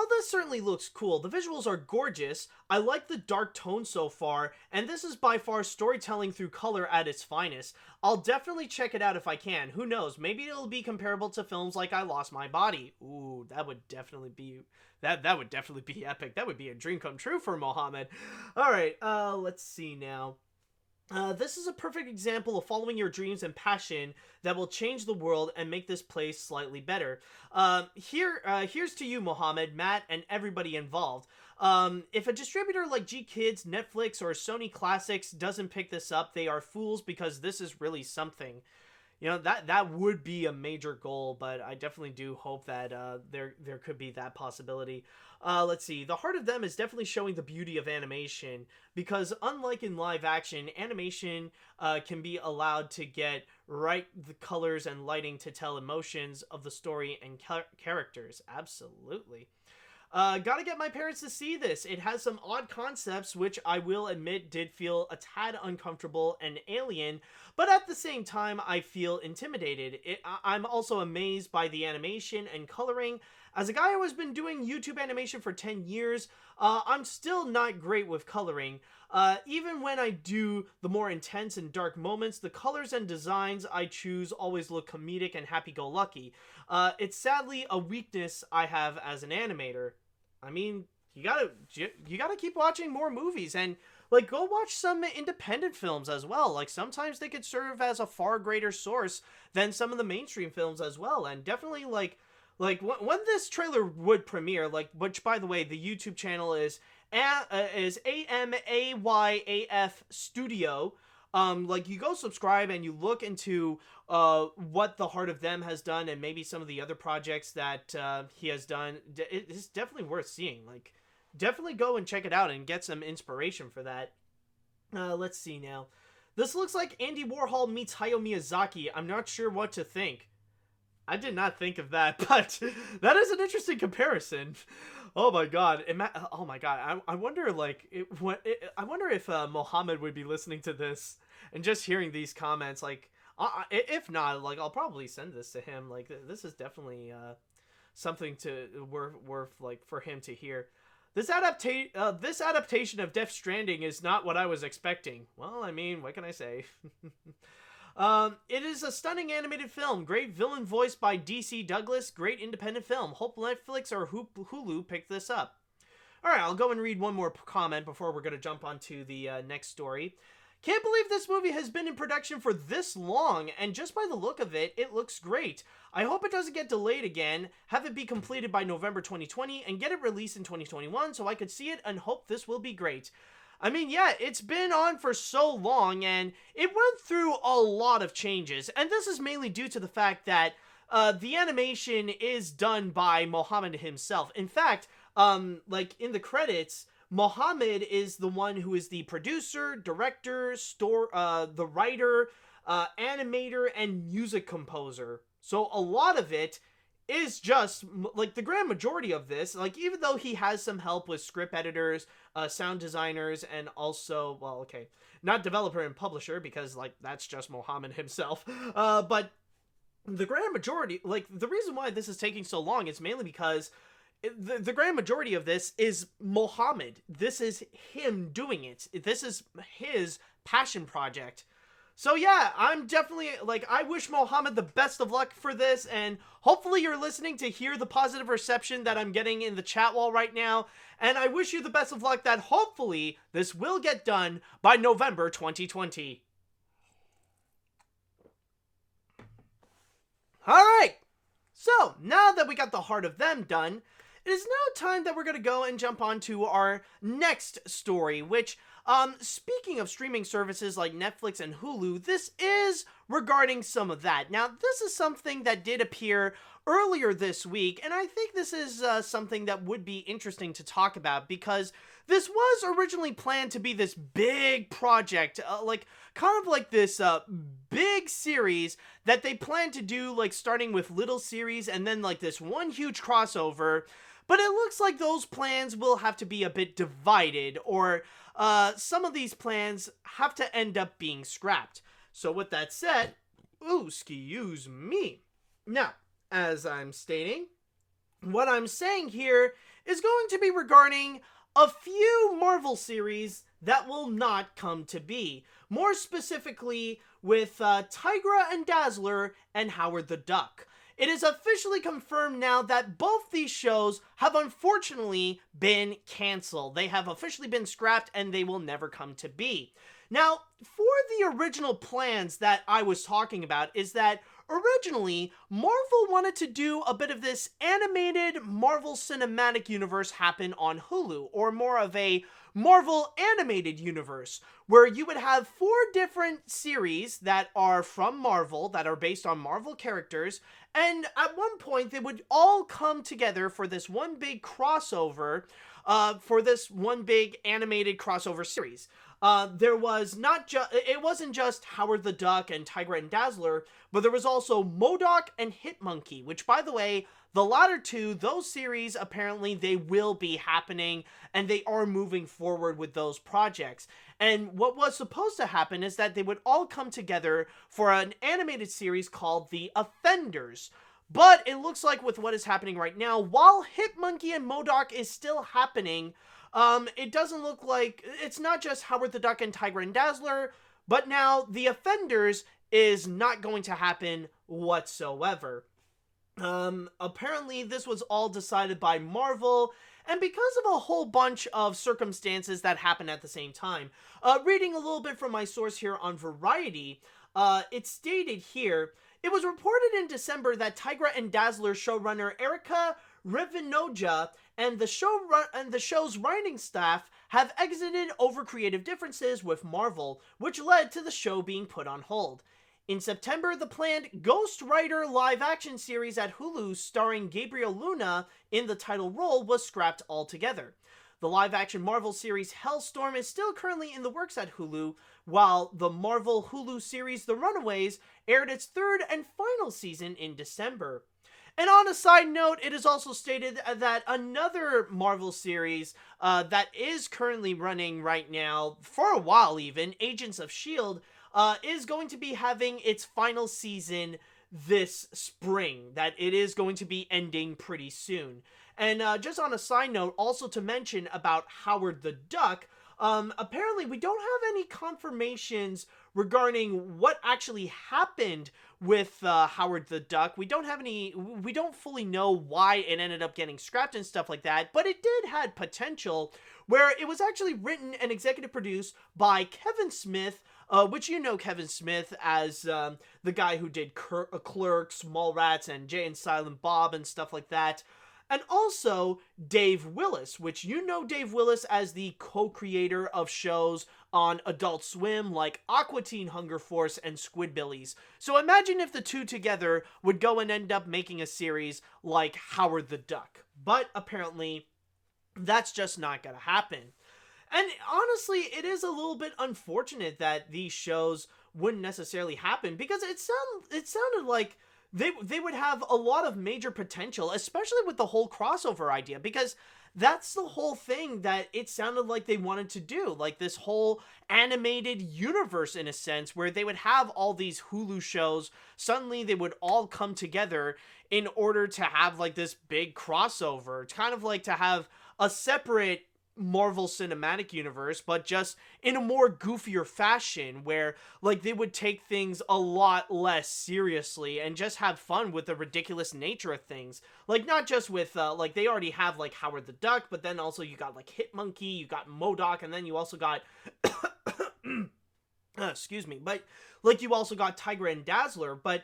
this certainly looks cool. The visuals are gorgeous. I like the dark tone so far, and this is by far storytelling through color at its finest. I'll definitely check it out if I can. Who knows? Maybe it'll be comparable to films like I Lost My Body. Ooh, that would definitely be that would definitely be epic. That would be a dream come true for Mohammed. All right, let's see now. This is a perfect example of following your dreams and passion that will change the world and make this place slightly better. Here's to you, Mohammed, Matt, and everybody involved. If a distributor like G-Kids, Netflix, or Sony Classics doesn't pick this up, they are fools, because this is really something. You know, that would be a major goal, but I definitely do hope that there could be that possibility. Let's see. The Heart of Them is definitely showing the beauty of animation, because unlike in live action, animation can be allowed to get right the colors and lighting to tell emotions of the story and characters. Absolutely. Gotta get my parents to see this. It has some odd concepts, which I will admit did feel a tad uncomfortable and alien, but at the same time, I feel intimidated. I'm also amazed by the animation and coloring. As a guy who has been doing YouTube animation for 10 years, I'm still not great with coloring. Even when I do the more intense and dark moments, the colors and designs I choose always look comedic and happy-go-lucky. It's sadly a weakness I have as an animator. I mean, you gotta keep watching more movies, and like go watch some independent films as well. Like sometimes they could serve as a far greater source than some of the mainstream films as well. And definitely like when this trailer would premiere, like, which by the way, the YouTube channel is AMAYAF Studio. Like you go subscribe and you look into what the Heart of Them has done and maybe some of the other projects that he has done. It's definitely worth seeing. Like definitely go and check it out and get some inspiration for that. Let's see now. This looks like Andy Warhol meets Hayao Miyazaki. I'm not sure what to think. I did not think of that, but that is an interesting comparison. Oh my god! Oh my god! I wonder, like, I wonder if Mohammed would be listening to this and just hearing these comments. Like, if not, like, I'll probably send this to him. Like, this is definitely something to worth like for him to hear. This adaptation of Death Stranding is not what I was expecting. Well, I mean, what can I say? It is a stunning animated film. Great villain voiced by DC Douglas. Great independent film. Hope Netflix or Hulu picked this up. Alright, I'll go and read one more comment before we're going to jump onto the next story. Can't believe this movie has been in production for this long, and just by the look of it, it looks great. I hope it doesn't get delayed again, have it be completed by November 2020, and get it released in 2021 so I could see it and hope this will be great. I mean, yeah, it's been on for so long, and it went through a lot of changes, and this is mainly due to the fact that the animation is done by Mohammed himself. In fact, like in the credits, Mohammed is the one who is the producer, director, the writer, animator, and music composer. So a lot of it is just, like, the grand majority of this, like, even though he has some help with script editors, sound designers, and also, well, okay, not developer and publisher, because, like, that's just Mohammed himself, but the grand majority, like, the reason why this is taking so long is mainly because the grand majority of this is Mohammed. This is him doing it. This is his passion project. So yeah, I'm definitely, like, I wish Mohammed the best of luck for this, and hopefully you're listening to hear the positive reception that I'm getting in the chat wall right now, and I wish you the best of luck that hopefully this will get done by November 2020. Alright, so now that we got the Heart of Them done, it is now time that we're going to go and jump on to our next story, which, speaking of streaming services like Netflix and Hulu, this is regarding some of that. Now, this is something that did appear earlier this week, and I think this is something that would be interesting to talk about, because this was originally planned to be this big project, like, kind of like this big series that they planned to do, like, starting with little series and then, like, this one huge crossover. But it looks like those plans will have to be a bit divided, or some of these plans have to end up being scrapped. So with that said, excuse me. Now, as I'm stating, what I'm saying here is going to be regarding a few Marvel series that will not come to be. More specifically with Tigra and Dazzler and Howard the Duck. It is officially confirmed now that both these shows have unfortunately been canceled. They have officially been scrapped and they will never come to be. Now, for the original plans that I was talking about is that originally, Marvel wanted to do a bit of this animated Marvel Cinematic Universe happen on Hulu, or more of a Marvel animated universe, where you would have 4 different series that are from Marvel, that are based on Marvel characters, and at one point they would all come together for this one big crossover, for this one big animated crossover series. There was it wasn't just Howard the Duck and Tigra and Dazzler, but there was also MODOK and Hitmonkey, which, by the way, the latter two, those series, apparently they will be happening, and they are moving forward with those projects. And what was supposed to happen is that they would all come together for an animated series called The Offenders. But it looks like with what is happening right now, while Hitmonkey and MODOK is still happening, it doesn't look like, it's not just Howard the Duck and Tigra and Dazzler, but now The Offenders is not going to happen whatsoever. Apparently this was all decided by Marvel, and because of a whole bunch of circumstances that happened at the same time. Reading a little bit from my source here on Variety, it stated here, it was reported in December that Tigra and Dazzler showrunner Erica Rivinoja and the show's writing staff have exited over creative differences with Marvel, which led to the show being put on hold. In September, the planned Ghost Rider live-action series at Hulu starring Gabriel Luna in the title role was scrapped altogether. The live-action Marvel series Hellstorm is still currently in the works at Hulu, while the Marvel Hulu series The Runaways aired its third and final season in December. And on a side note, it is also stated that another Marvel series that is currently running right now, for a while even, Agents of S.H.I.E.L.D., is going to be having its final season this spring, that it is going to be ending pretty soon. And just on a side note, also to mention about Howard the Duck, apparently we don't have any confirmations regarding what actually happened with Howard the Duck. We don't fully know why it ended up getting scrapped and stuff like that, but it did have potential, where it was actually written and executive produced by Kevin Smith, which you know Kevin Smith as the guy who did Clerks, Mallrats, and Jay and Silent Bob and stuff like that. And also Dave Willis, which you know Dave Willis as the co-creator of shows on Adult Swim like Aqua Teen Hunger Force and Squidbillies. So imagine if the two together would go and end up making a series like Howard the Duck. But apparently that's just not gonna happen. And honestly, it is a little bit unfortunate that these shows wouldn't necessarily happen, because it sounded like they would have a lot of major potential, especially with the whole crossover idea, because that's the whole thing that it sounded like they wanted to do, like this whole animated universe in a sense, where they would have all these Hulu shows, suddenly they would all come together in order to have like this big crossover. It's kind of like to have a separate Marvel Cinematic Universe, but just in a more goofier fashion, where like they would take things a lot less seriously and just have fun with the ridiculous nature of things. Like not just with like they already have like Howard the Duck, but then also you got like Hit Monkey, you got MODOK, and then you also got excuse me, but like you also got Tigra and Dazzler. But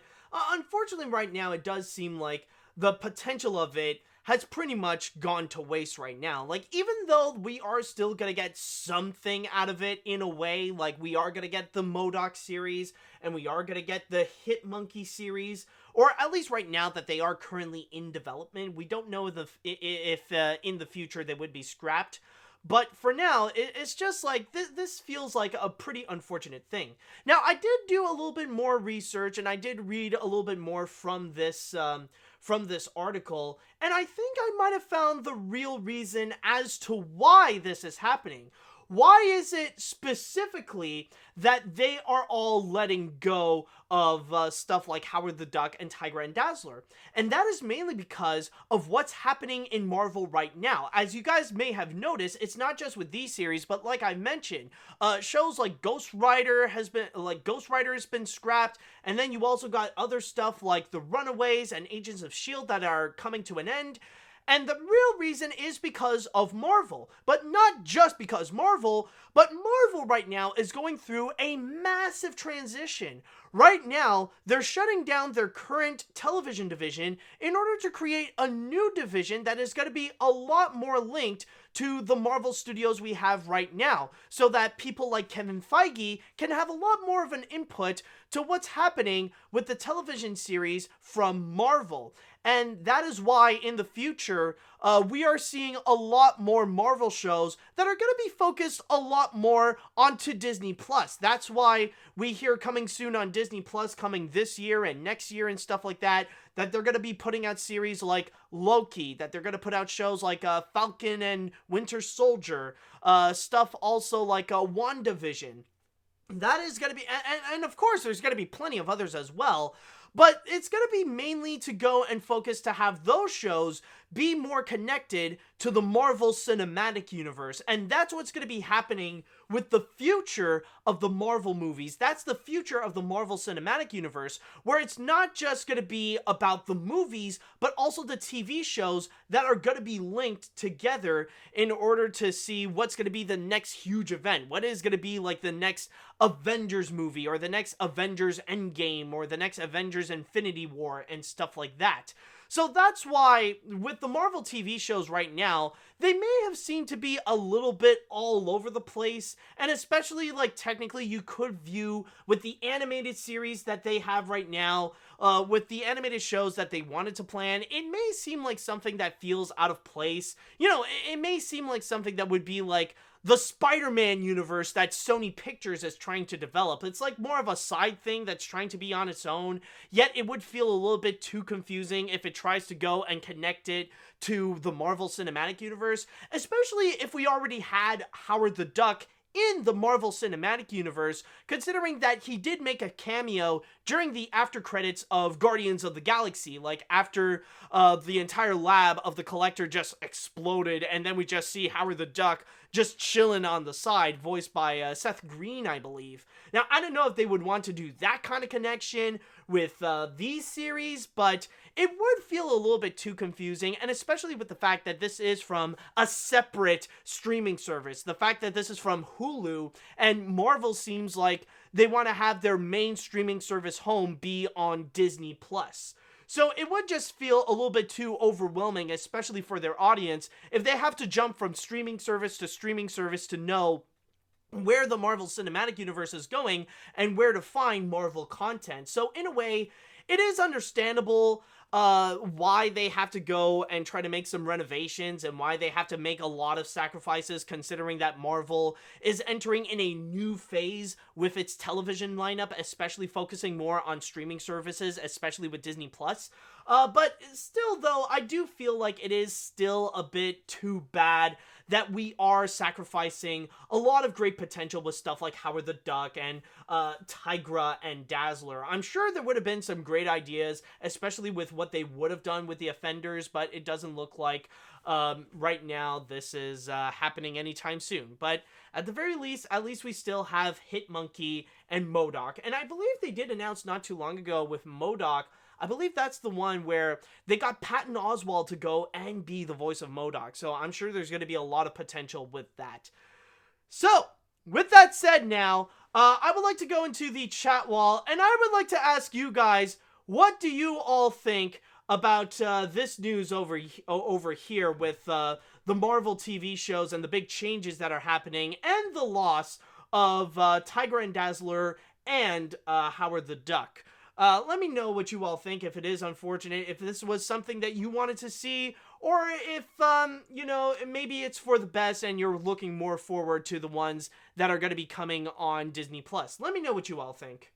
unfortunately right now it does seem like the potential of it has pretty much gone to waste right now. Like, even though we are still gonna get something out of it in a way, like we are gonna get the MODOK series, and we are gonna get the Hit Monkey series, or at least right now that they are currently in development. We don't know if in the future they would be scrapped. But for now, it's just like, this feels like a pretty unfortunate thing. Now, I did do a little bit more research, and I did read a little bit more from this article, and I think I might have found the real reason as to why this is happening. Why is it specifically that they are all letting go of stuff like Howard the Duck and Tigra and Dazzler? And that is mainly because of what's happening in Marvel right now. As you guys may have noticed, it's not just with these series, but like I mentioned, shows like Ghost Rider has been scrapped, and then you also got other stuff like The Runaways and Agents of S.H.I.E.L.D. that are coming to an end. And the real reason is because of Marvel. But not just because Marvel, but Marvel right now is going through a massive transition. Right now, they're shutting down their current television division in order to create a new division that is going to be a lot more linked to the Marvel Studios we have right now, so that people like Kevin Feige can have a lot more of an input to what's happening with the television series from Marvel. And that is why in the future, we are seeing a lot more Marvel shows that are going to be focused a lot more onto Disney+. That's why we hear coming soon on Disney+, coming this year and next year and stuff like that, that they're going to be putting out series like Loki, that they're going to put out shows like Falcon and Winter Soldier, stuff also like WandaVision. That is going to be, and of course there's going to be plenty of others as well, but it's going to be mainly to go and focus to have those shows be more connected to the Marvel Cinematic Universe. And that's what's going to be happening with the future of the Marvel movies. That's the future of the Marvel Cinematic Universe, where it's not just going to be about the movies, but also the TV shows that are going to be linked together in order to see what's going to be the next huge event. What is going to be like the next Avengers movie, or the next Avengers Endgame, or the next Avengers Infinity War, and stuff like that. So that's why, with the Marvel TV shows right now, they may have seemed to be a little bit all over the place, and especially, like, technically you could view with the animated series that they have right now, with the animated shows that they wanted to plan, it may seem like something that feels out of place. You know, it may seem like something that would be like the Spider-Man universe that Sony Pictures is trying to develop. It's like more of a side thing that's trying to be on its own, yet it would feel a little bit too confusing if it tries to go and connect it to the Marvel Cinematic Universe, especially if we already had Howard the Duck in the Marvel Cinematic Universe, considering that he did make a cameo during the after credits of Guardians of the Galaxy, like after the entire lab of the Collector just exploded, and then we just see Howard the Duck just chilling on the side, voiced by Seth Green, I believe. Now, I don't know if they would want to do that kind of connection with these series, but it would feel a little bit too confusing, and especially with the fact that this is from a separate streaming service. The fact that this is from Hulu, and Marvel seems like they want to have their main streaming service home be on Disney+. So it would just feel a little bit too overwhelming, especially for their audience, if they have to jump from streaming service to know where the Marvel Cinematic Universe is going and where to find Marvel content. So in a way, it is understandable why they have to go and try to make some renovations, and why they have to make a lot of sacrifices, considering that Marvel is entering in a new phase with its television lineup, especially focusing more on streaming services, especially with Disney+. But still, though, I do feel like it is still a bit too bad that we are sacrificing a lot of great potential with stuff like Howard the Duck and Tigra and Dazzler. I'm sure there would have been some great ideas, especially with what they would have done with the Offenders, but it doesn't look like right now this is happening anytime soon. But at the very least, at least we still have Hitmonkey and MODOK. And I believe they did announce not too long ago with MODOK, I believe that's the one where they got Patton Oswalt to go and be the voice of MODOK. So I'm sure there's going to be a lot of potential with that. So, with that said now, I would like to go into the chat wall, and I would like to ask you guys, what do you all think about this news over here with the Marvel TV shows and the big changes that are happening, and the loss of Tigra and Dazzler and Howard the Duck? Let me know what you all think, if it is unfortunate, if this was something that you wanted to see, or if, you know, maybe it's for the best and you're looking more forward to the ones that are going to be coming on Disney+. Let me know what you all think.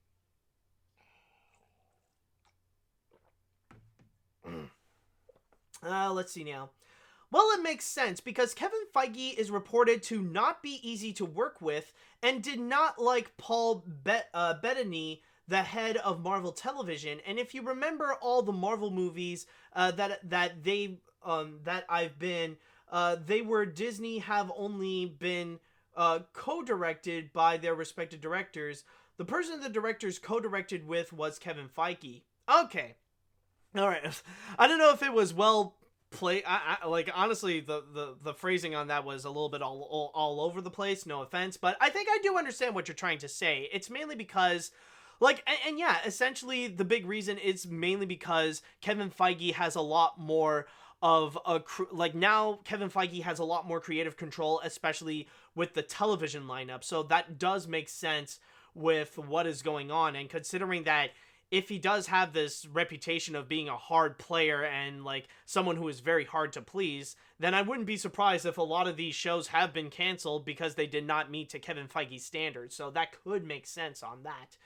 Let's see now. Well, it makes sense, because Kevin Feige is reported to not be easy to work with, and did not like Paul Bettany, the head of Marvel Television. And if you remember all the Marvel movies Disney have only been co-directed by their respective directors. The person the directors co-directed with was Kevin Feige. Okay. All right. I don't know if it was well played. Like, honestly, the phrasing on that was a little bit all over the place. No offense, but I think I do understand what you're trying to say. It's mainly because, like, and yeah, essentially the big reason is mainly because Kevin Feige has a lot more of now Kevin Feige has a lot more creative control, especially with the television lineup. So that does make sense with what is going on. And considering that if he does have this reputation of being a hard player and like someone who is very hard to please, then I wouldn't be surprised if a lot of these shows have been canceled because they did not meet to Kevin Feige's standards. So that could make sense on that.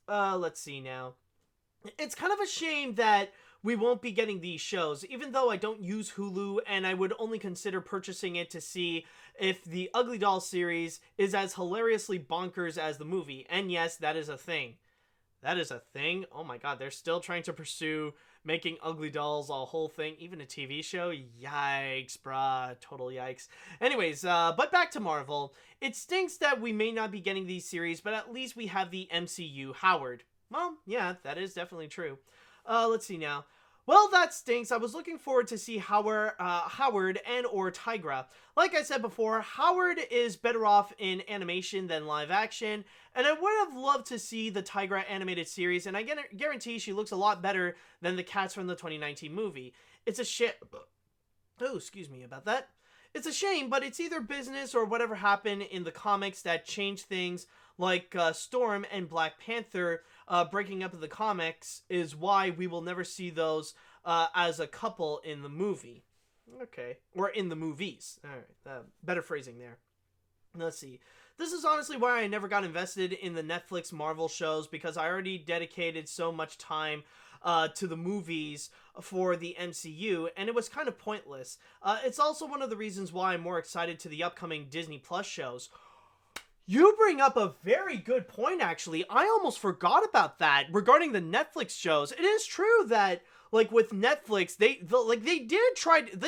Let's see now. It's kind of a shame that we won't be getting these shows, even though I don't use Hulu, and I would only consider purchasing it to see if the Ugly Doll series is as hilariously bonkers as the movie. And yes, that is a thing. That is a thing. Oh my god, they're still trying to pursue making Ugly Dolls a whole thing, even a TV show. Yikes, bruh. Total yikes. Anyways, but back to Marvel. It stinks that we may not be getting these series, but at least we have the MCU Howard. Well, yeah, that is definitely true. Let's see now. Well, that stinks. I was looking forward to see Howard and or Tigra. Like I said before, Howard is better off in animation than live action, and I would have loved to see the Tigra animated series, and I guarantee she looks a lot better than the cats from the 2019 movie. It's a shit. Oh, excuse me about that. It's a shame, but it's either business or whatever happened in the comics that changed things, like Storm and Black Panther breaking up in the comics, is why we will never see those as a couple in the movie. Okay. Or in the movies. Alright, better phrasing there. Let's see. This is honestly why I never got invested in the Netflix Marvel shows, because I already dedicated so much time to the movies for the MCU, and it was kind of pointless. It's also one of the reasons why I'm more excited to the upcoming Disney Plus shows. You bring up a very good point, actually. I almost forgot about that regarding the Netflix shows. It is true that, like, with Netflix, they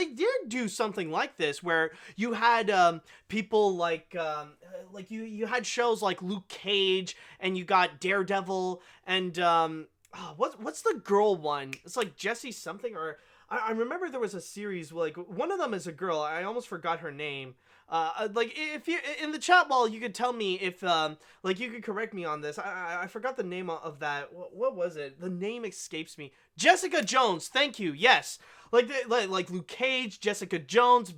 did do something like this, where you had people like you had shows like Luke Cage, and you got Daredevil, and what's the girl one? It's like Jessie something, or I remember there was a series, like, one of them is a girl. I almost forgot her name. Like, if you in the chat wall, you could tell me if like, you could correct me on this. I forgot the name of that. What was it? The name escapes me. Jessica Jones. Thank you. Yes. Like Luke Cage, Jessica Jones,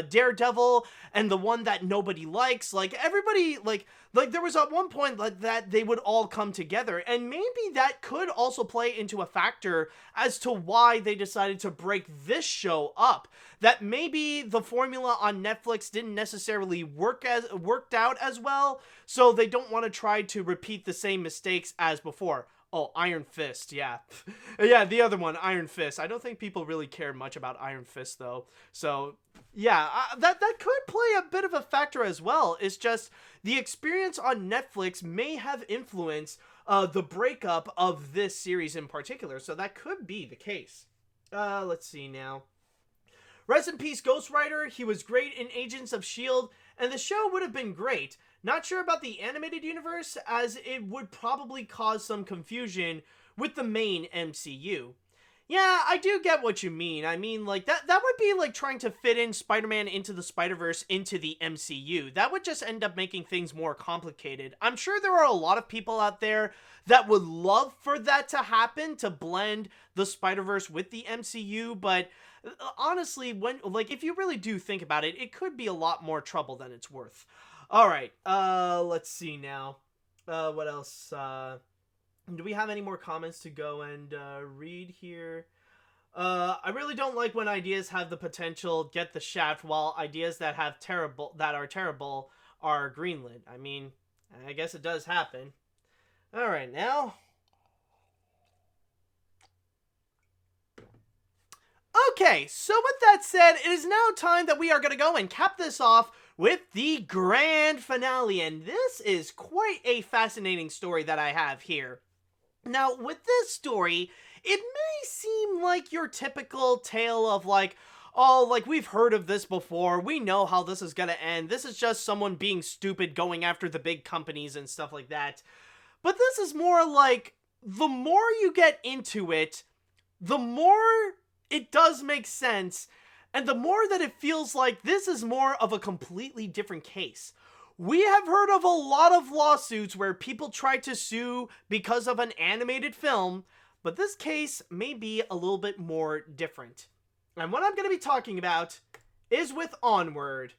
Daredevil, and the one that nobody likes. Like, everybody, like there was at one point that they would all come together, and maybe that could also play into a factor as to why they decided to break this show up. That maybe the formula on Netflix didn't necessarily worked out as well, so they don't want to try to repeat the same mistakes as before. Oh, Iron Fist, yeah. Yeah, the other one, Iron Fist. I don't think people really cared much about Iron Fist, though. So, yeah, that could play a bit of a factor as well. It's just the experience on Netflix may have influenced the breakup of this series in particular, so that could be the case. Let's see now. Rest in peace, Ghost Rider. He was great in Agents of S.H.I.E.L.D., and the show would have been great. Not sure about the animated universe, as it would probably cause some confusion with the main MCU. Yeah, I do get what you mean. I mean, like, that would be like trying to fit in Spider-Man into the Spider-Verse into the MCU. That would just end up making things more complicated. I'm sure there are a lot of people out there that would love for that to happen, to blend the Spider-Verse with the MCU, but honestly, if you really do think about it, it could be a lot more trouble than it's worth. Alright, let's see now. What else? Do we have any more comments to go and read here? I really don't like when ideas have the potential get the shaft, while ideas that are terrible are greenlit. I mean, I guess it does happen. Alright, now. Okay, so with that said, it is now time that we are going to go and cap this off with the grand finale, and this is quite a fascinating story that I have here. Now, with this story, it may seem like your typical tale of like, oh, like, we've heard of this before, we know how this is gonna end, this is just someone being stupid going after the big companies and stuff like that. But this is more like, the more you get into it, the more it does make sense, and the more that it feels like this is more of a completely different case. We have heard of a lot of lawsuits where people try to sue because of an animated film, but this case may be a little bit more different. And what I'm going to be talking about is with Onward.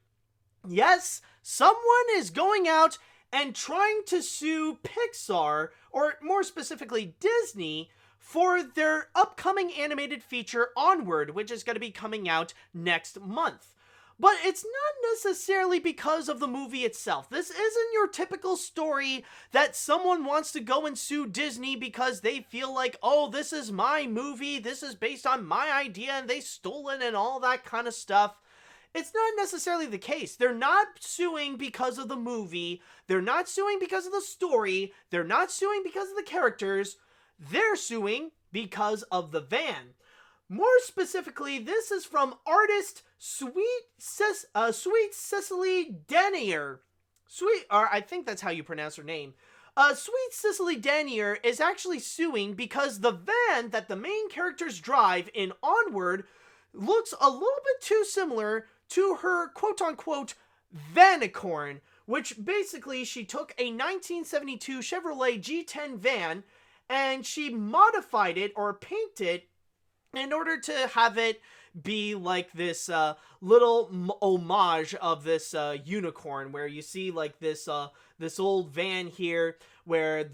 Yes, someone is going out and trying to sue Pixar, or more specifically Disney, for their upcoming animated feature Onward, which is going to be coming out next month. But it's not necessarily because of the movie itself. This isn't your typical story that someone wants to go and sue Disney because they feel like, oh, this is my movie, this is based on my idea, and they stole it and all that kind of stuff. It's not necessarily the case. They're not suing because of the movie, they're not suing because of the story, they're not suing because of the characters. They're suing because of the van. More specifically, this is from artist Sweet Cicely Danier. I think that's how you pronounce her name. Sweet Cicely Danier is actually suing because the van that the main characters drive in Onward looks a little bit too similar to her quote-unquote vanicorn, which basically she took a 1972 Chevrolet G10 van and she modified it or painted it in order to have it be like this little homage of this unicorn, where you see like this old van here where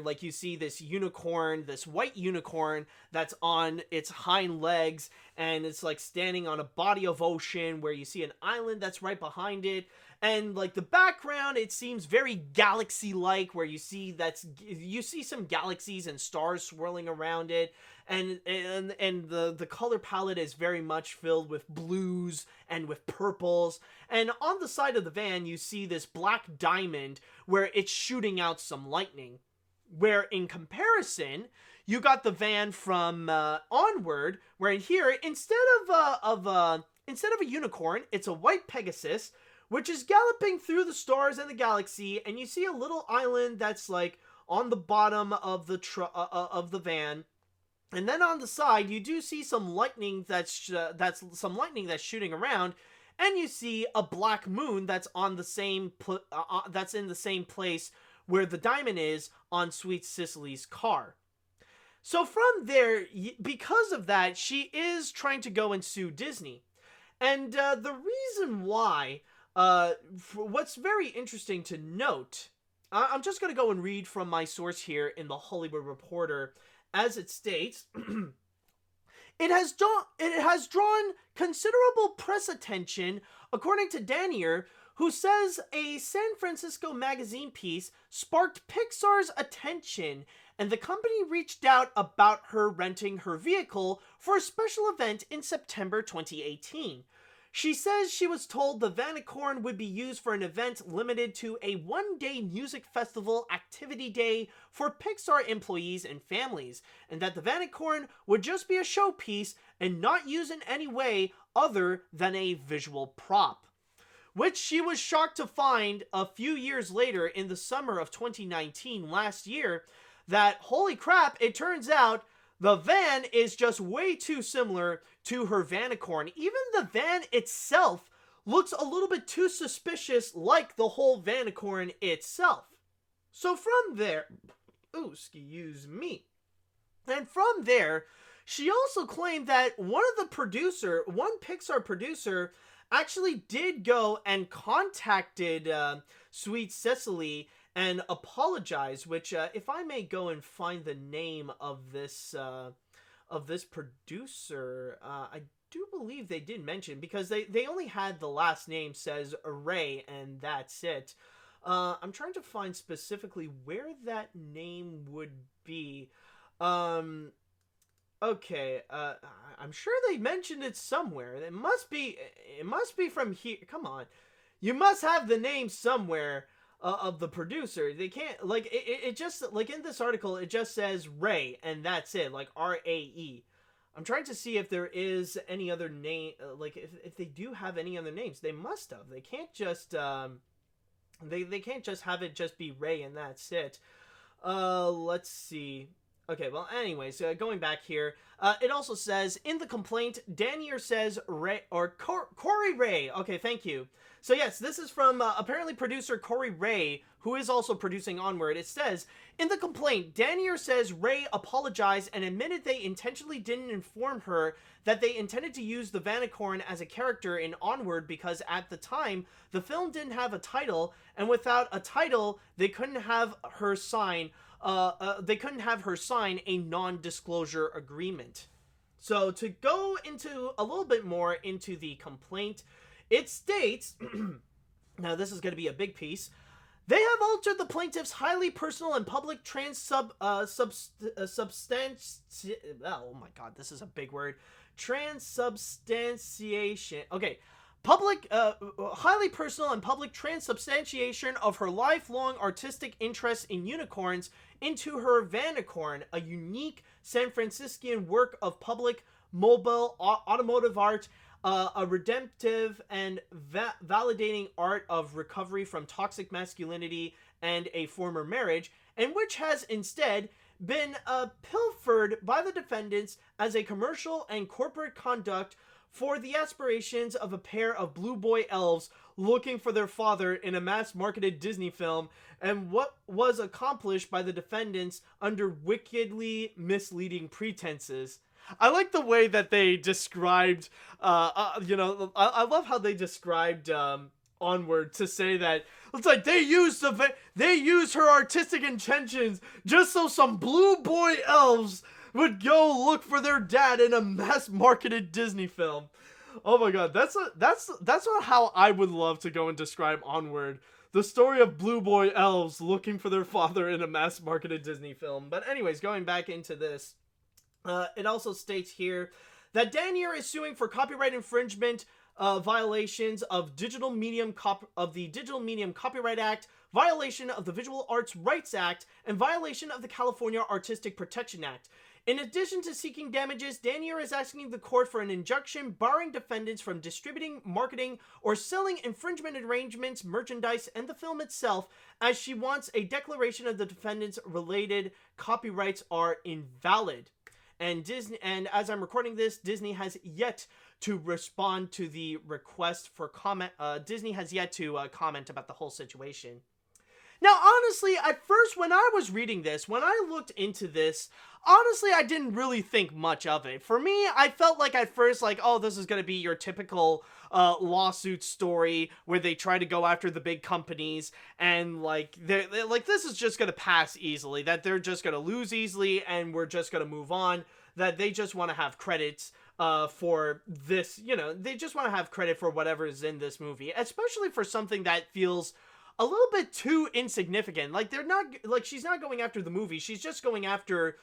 like you see this unicorn, this white unicorn that's on its hind legs, and it's like standing on a body of ocean where you see an island that's right behind it. And like the background, it seems very galaxy-like, where you see some galaxies and stars swirling around it, and the color palette is very much filled with blues and with purples. And on the side of the van, you see this black diamond where it's shooting out some lightning. Where in comparison, you got the van from Onward, where in here instead of a unicorn, it's a white Pegasus, which is galloping through the stars and the galaxy, and you see a little island that's like on the bottom of the van, and then on the side you do see some lightning that's shooting around, and you see a black moon that's on the same that's in the same place where the diamond is on Sweet Cicely's car. So from there, because of that, she is trying to go and sue Disney, and the reason why. What's very interesting to note, I'm just going to go and read from my source here in the Hollywood Reporter, as it states, it has drawn considerable press attention, according to Danier, who says a San Francisco magazine piece sparked Pixar's attention, and the company reached out about her renting her vehicle for a special event in September 2018. She says she was told the Vanicorn would be used for an event limited to a one-day music festival activity day for Pixar employees and families, and that the Vanicorn would just be a showpiece and not used in any way other than a visual prop. Which she was shocked to find a few years later in the summer of 2019, last year, that, holy crap, it turns out the van is just way too similar to her Vanicorn. Even the van itself looks a little bit too suspicious like the whole Vanicorn itself. So from there, excuse me. And from there, she also claimed that one Pixar producer actually did go and contacted Sweet Cicely and apologize, which if I may go and find the name of this producer, I do believe they did mention, because they only had the last name says Ray, and that's it. I'm trying to find specifically where that name would be. Okay, I'm sure they mentioned it somewhere. It must be from here. Come on, you must have the name somewhere of the producer. They can't, like, it just, like, in this article, it just says Ray, and that's it, like, R-A-E. I'm trying to see if there is any other name, like, if they do have any other names. They must have. They can't just, they can't just have it just be Ray, and that's it. Let's see. Okay, well, anyways, going back here, it also says, in the complaint, Danier says Ray, or Corey Ray. Okay, thank you. So yes, this is from, apparently producer Corey Ray, who is also producing Onward. It says, in the complaint, Danier says Ray apologized and admitted they intentionally didn't inform her that they intended to use the Vanicorn as a character in Onward because at the time, the film didn't have a title, and without a title, they couldn't have her sign a non-disclosure agreement. So to go into a little bit more into the complaint, it states, now this is going to be a big piece, they have altered the plaintiff's highly personal and public oh my god, this is a big word, transubstantiation. Okay, highly personal and public transubstantiation of her lifelong artistic interest in unicorns into her Vanicorn, a unique San Franciscan work of public mobile automotive art, a redemptive and validating art of recovery from toxic masculinity and a former marriage, and which has instead been pilfered by the defendants as a commercial and corporate conduct for the aspirations of a pair of blue boy elves looking for their father in a mass-marketed Disney film, and what was accomplished by the defendants under wickedly misleading pretenses. I like the way that they described, I love how they described Onward to say that it's like they used her artistic intentions just so some blue boy elves would go look for their dad in a mass-marketed Disney film. Oh my god, that's not how I would love to go and describe Onward. The story of blue boy elves looking for their father in a mass-marketed Disney film. But anyways, going back into this, it also states here that Danier is suing for copyright infringement violations of the Digital Medium Copyright Act, violation of the Visual Arts Rights Act, and violation of the California Artistic Protection Act. In addition to seeking damages, Danier is asking the court for an injunction barring defendants from distributing, marketing, or selling infringement arrangements, merchandise, and the film itself, as she wants a declaration of the defendants' related copyrights are invalid. And as I'm recording this, Disney has yet to respond to the request for comment. Disney has yet to comment about the whole situation. Now, honestly, at first, when I was reading this, when I looked into this, honestly, I didn't really think much of it. For me, I felt like at first, like, oh, this is going to be your typical lawsuit story where they try to go after the big companies and, like, they're like, this is just going to pass easily, that they're just going to lose easily and we're just going to move on, that they just want to have credits for this, they just want to have credit for whatever is in this movie, especially for something that feels a little bit too insignificant. Like, they're not, like, she's not going after the movie, she's just going after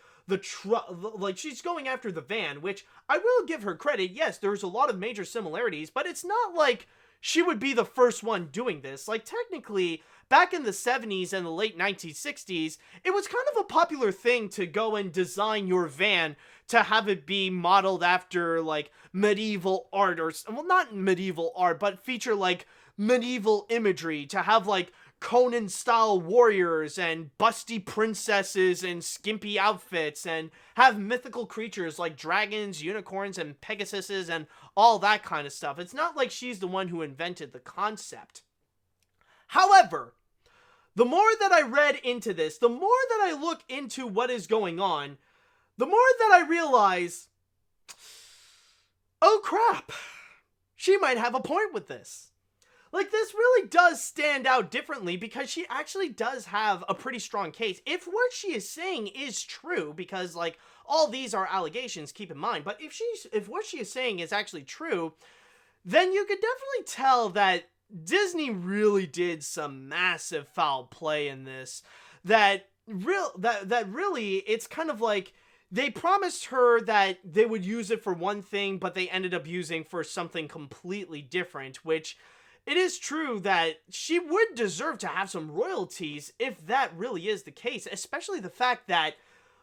she's going after the van, which I will give her credit. Yes, there's a lot of major similarities, but it's not like she would be the first one doing this. Like, technically, back in the 70s and the late 1960s, it was kind of a popular thing to go and design your van to have it be modeled after, like, medieval art, or, well, not medieval art, but feature, like, medieval imagery, to have, like, Conan-style warriors and busty princesses in skimpy outfits, and have mythical creatures like dragons, unicorns, and pegasuses, and all that kind of stuff. It's not like she's the one who invented the concept. However, the more that I read into this, the more that I look into what is going on, the more that I realize, oh crap, she might have a point with this. Like, this really does stand out differently because she actually does have a pretty strong case. If what she is saying is true, because, like, all these are allegations, keep in mind, but if what she is saying is actually true, then you could definitely tell that Disney really did some massive foul play in this. That really, it's kind of like they promised her that they would use it for one thing, but they ended up using for something completely different, which it is true that she would deserve to have some royalties if that really is the case, especially the fact that,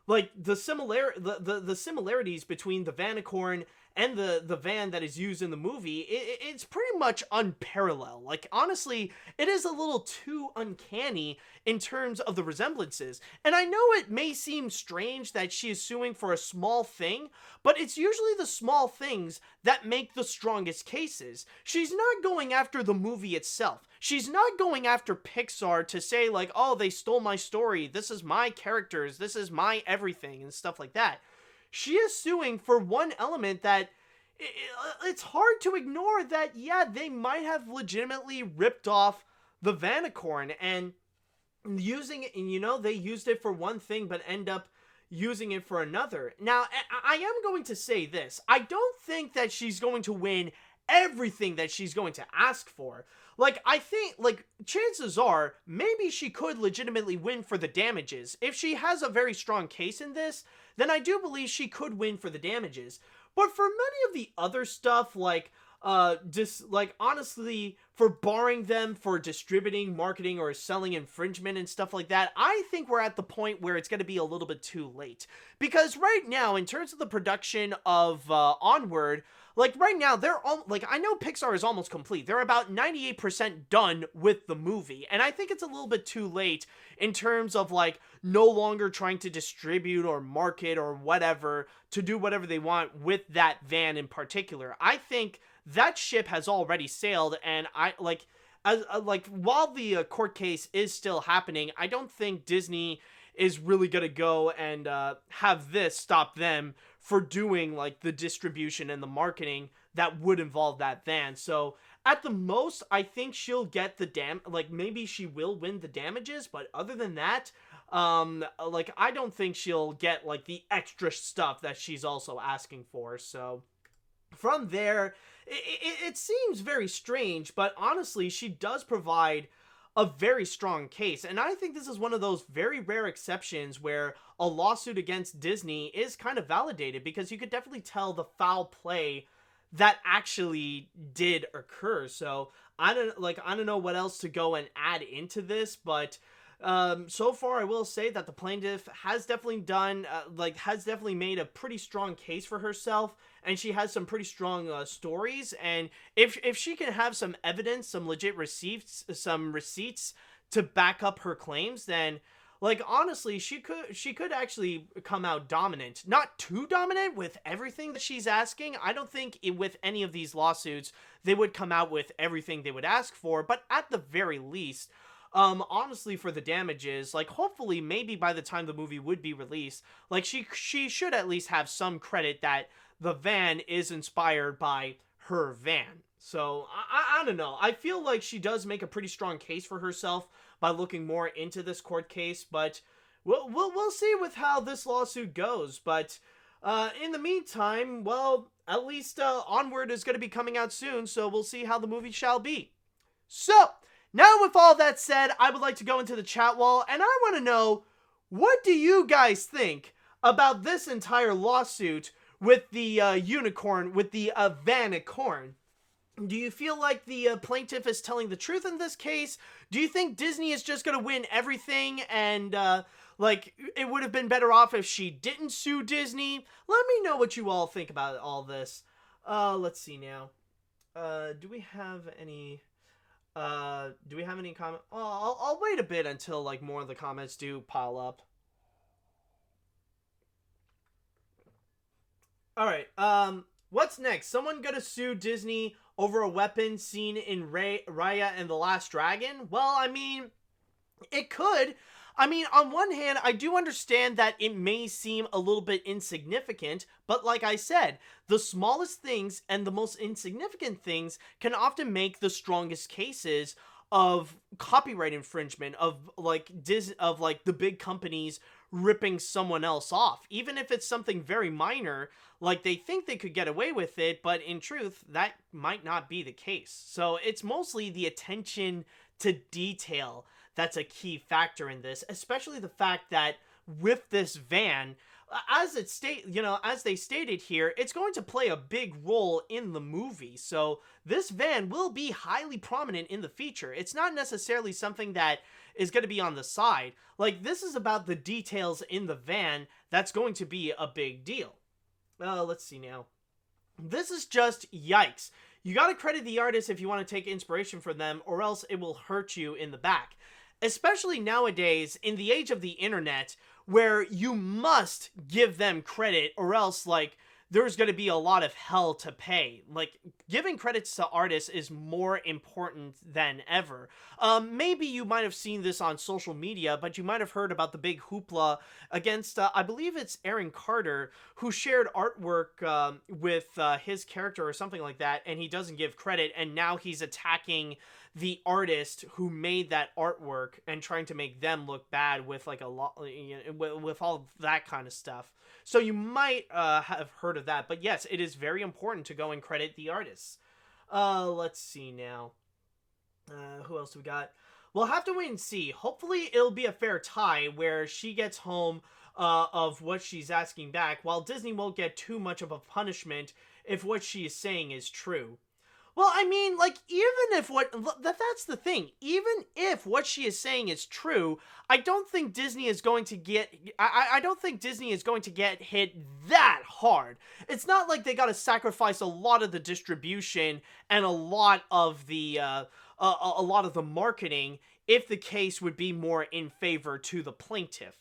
like, the similarities between the Vanicorn and the van that is used in the movie, it's pretty much unparalleled. Like, honestly, it is a little too uncanny in terms of the resemblances. And I know it may seem strange that she is suing for a small thing, but it's usually the small things that make the strongest cases. She's not going after the movie itself. She's not going after Pixar to say, like, oh, they stole my story, this is my characters, this is my everything, and stuff like that. She is suing for one element that it's hard to ignore, that, yeah, they might have legitimately ripped off the Vanicorn and using it, and, they used it for one thing but end up using it for another. Now, I am going to say this. I don't think that she's going to win everything that she's going to ask for. Like, I think, like, chances are, maybe she could legitimately win for the damages. If she has a very strong case in this, then I do believe she could win for the damages. But for many of the other stuff, like honestly, for barring them for distributing, marketing, or selling infringement and stuff like that, I think we're at the point where it's going to be a little bit too late. Because right now, in terms of the production of Onward, right now, I know Pixar is almost complete. They're about 98% done with the movie. And I think it's a little bit too late in terms of, no longer trying to distribute or market or whatever to do whatever they want with that van in particular. I think that ship has already sailed, and while the court case is still happening, I don't think Disney is really gonna go and have this stop them for doing the distribution and the marketing that would involve that van. So at the most, I think she'll get the maybe she will win the damages, but other than that, I don't think she'll get the extra stuff that she's also asking for. So from there, it seems very strange, but honestly, she does provide a very strong case. And I think this is one of those very rare exceptions where a lawsuit against Disney is kind of validated, because you could definitely tell the foul play that actually did occur. So I don't know what else to go and add into this, but so far I will say that the plaintiff has definitely made a pretty strong case for herself, and she has some pretty strong stories. And if she can have some evidence, some legit receipts to back up her claims, then honestly, she could actually come out dominant. Not too dominant with everything that she's asking. I don't think with any of these lawsuits they would come out with everything they would ask for, but at the very least, honestly, for the damages, hopefully, maybe by the time the movie would be released, she should at least have some credit that the van is inspired by her van. So, I don't know. I feel like she does make a pretty strong case for herself by looking more into this court case, but we'll see with how this lawsuit goes. But, in the meantime, well, at least, Onward is going to be coming out soon, so we'll see how the movie shall be. So, now with all that said, I would like to go into the chat wall, and I want to know, what do you guys think about this entire lawsuit with the unicorn, with the vanicorn? Do you feel like the plaintiff is telling the truth in this case? Do you think Disney is just going to win everything, and it would have been better off if she didn't sue Disney? Let me know what you all think about all this. Let's see now. Do we have any comment? Oh, I'll wait a bit until more of the comments do pile up. All right. What's next? Someone gonna sue Disney over a weapon seen in Raya and the Last Dragon? Well, I mean, it could. I mean, on one hand, I do understand that it may seem a little bit insignificant, but like I said, the smallest things and the most insignificant things can often make the strongest cases of copyright infringement, of the big companies ripping someone else off. Even if it's something very minor, they think they could get away with it, but in truth, that might not be the case. So it's mostly the attention to detail that's a key factor in this, especially the fact that with this van, as they stated here, it's going to play a big role in the movie. So this van will be highly prominent in the feature. It's not necessarily something that is going to be on the side. This is about the details in the van that's going to be a big deal. Let's see now. This is just yikes. You gotta credit the artist if you want to take inspiration from them, or else it will hurt you in the back. Especially nowadays, in the age of the internet, where you must give them credit, or else, there's going to be a lot of hell to pay. Giving credits to artists is more important than ever. Maybe you might have seen this on social media, but you might have heard about the big hoopla against, I believe it's Aaron Carter, who shared artwork with his character or something like that, and he doesn't give credit, and now he's attacking the artist who made that artwork and trying to make them look bad with with all of that kind of stuff. So you might have heard of that, but yes, it is very important to go and credit the artists. Let's see now. Who else do we got? We'll have to wait and see. Hopefully it'll be a fair tie where she gets home of what she's asking back, while Disney won't get too much of a punishment if what she is saying is true. Well, I mean, like, even if that's the thing. Even if what she is saying is true, I don't think Disney is going to get, I don't think Disney is going to get hit that hard. It's not like they got to sacrifice a lot of the distribution and a lot of the marketing if the case would be more in favor to the plaintiff.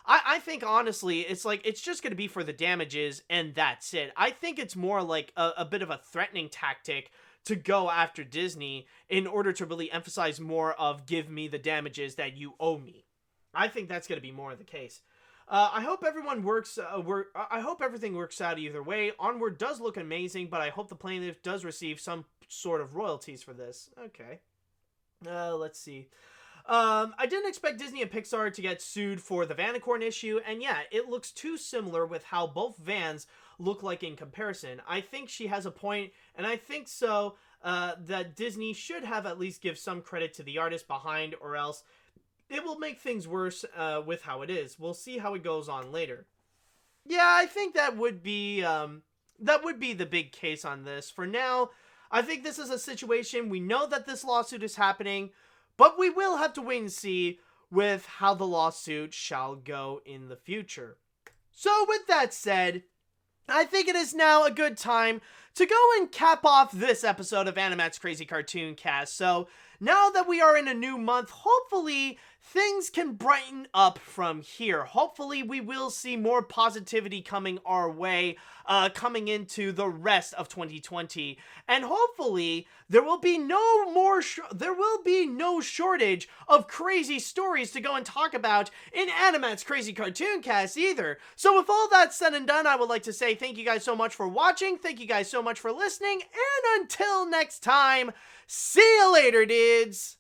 I think, honestly, it's like, it's just going to be for the damages, and that's it. I think it's more like a bit of a threatening tactic to go after Disney in order to really emphasize more of give me the damages that you owe me. I think that's going to be more of the case. I hope everyone I hope everything works out either way. Onward does look amazing, but I hope the plaintiff does receive some sort of royalties for this. Okay. Let's see. I didn't expect Disney and Pixar to get sued for the Vanacorn issue, and yeah, it looks too similar with how both vans look like in comparison. I think she has a point, and I think so, that Disney should have at least give some credit to the artist behind, or else it will make things worse with how it is. We'll see how it goes on later. Yeah, I think that would be the big case on this. For now, I think this is a situation, we know that this lawsuit is happening, but we will have to wait and see with how the lawsuit shall go in the future. So with that said, I think it is now a good time to go and cap off this episode of AniMat's Crazy Cartoon Cast. So now that we are in a new month, hopefully things can brighten up from here. Hopefully we will see more positivity coming our way, coming into the rest of 2020. And hopefully there will be no shortage of crazy stories to go and talk about in AniMat's Crazy Cartoon Cast either. So with all that said and done, I would like to say thank you guys so much for watching. Thank you guys so much for listening. And until next time, see you later, dudes.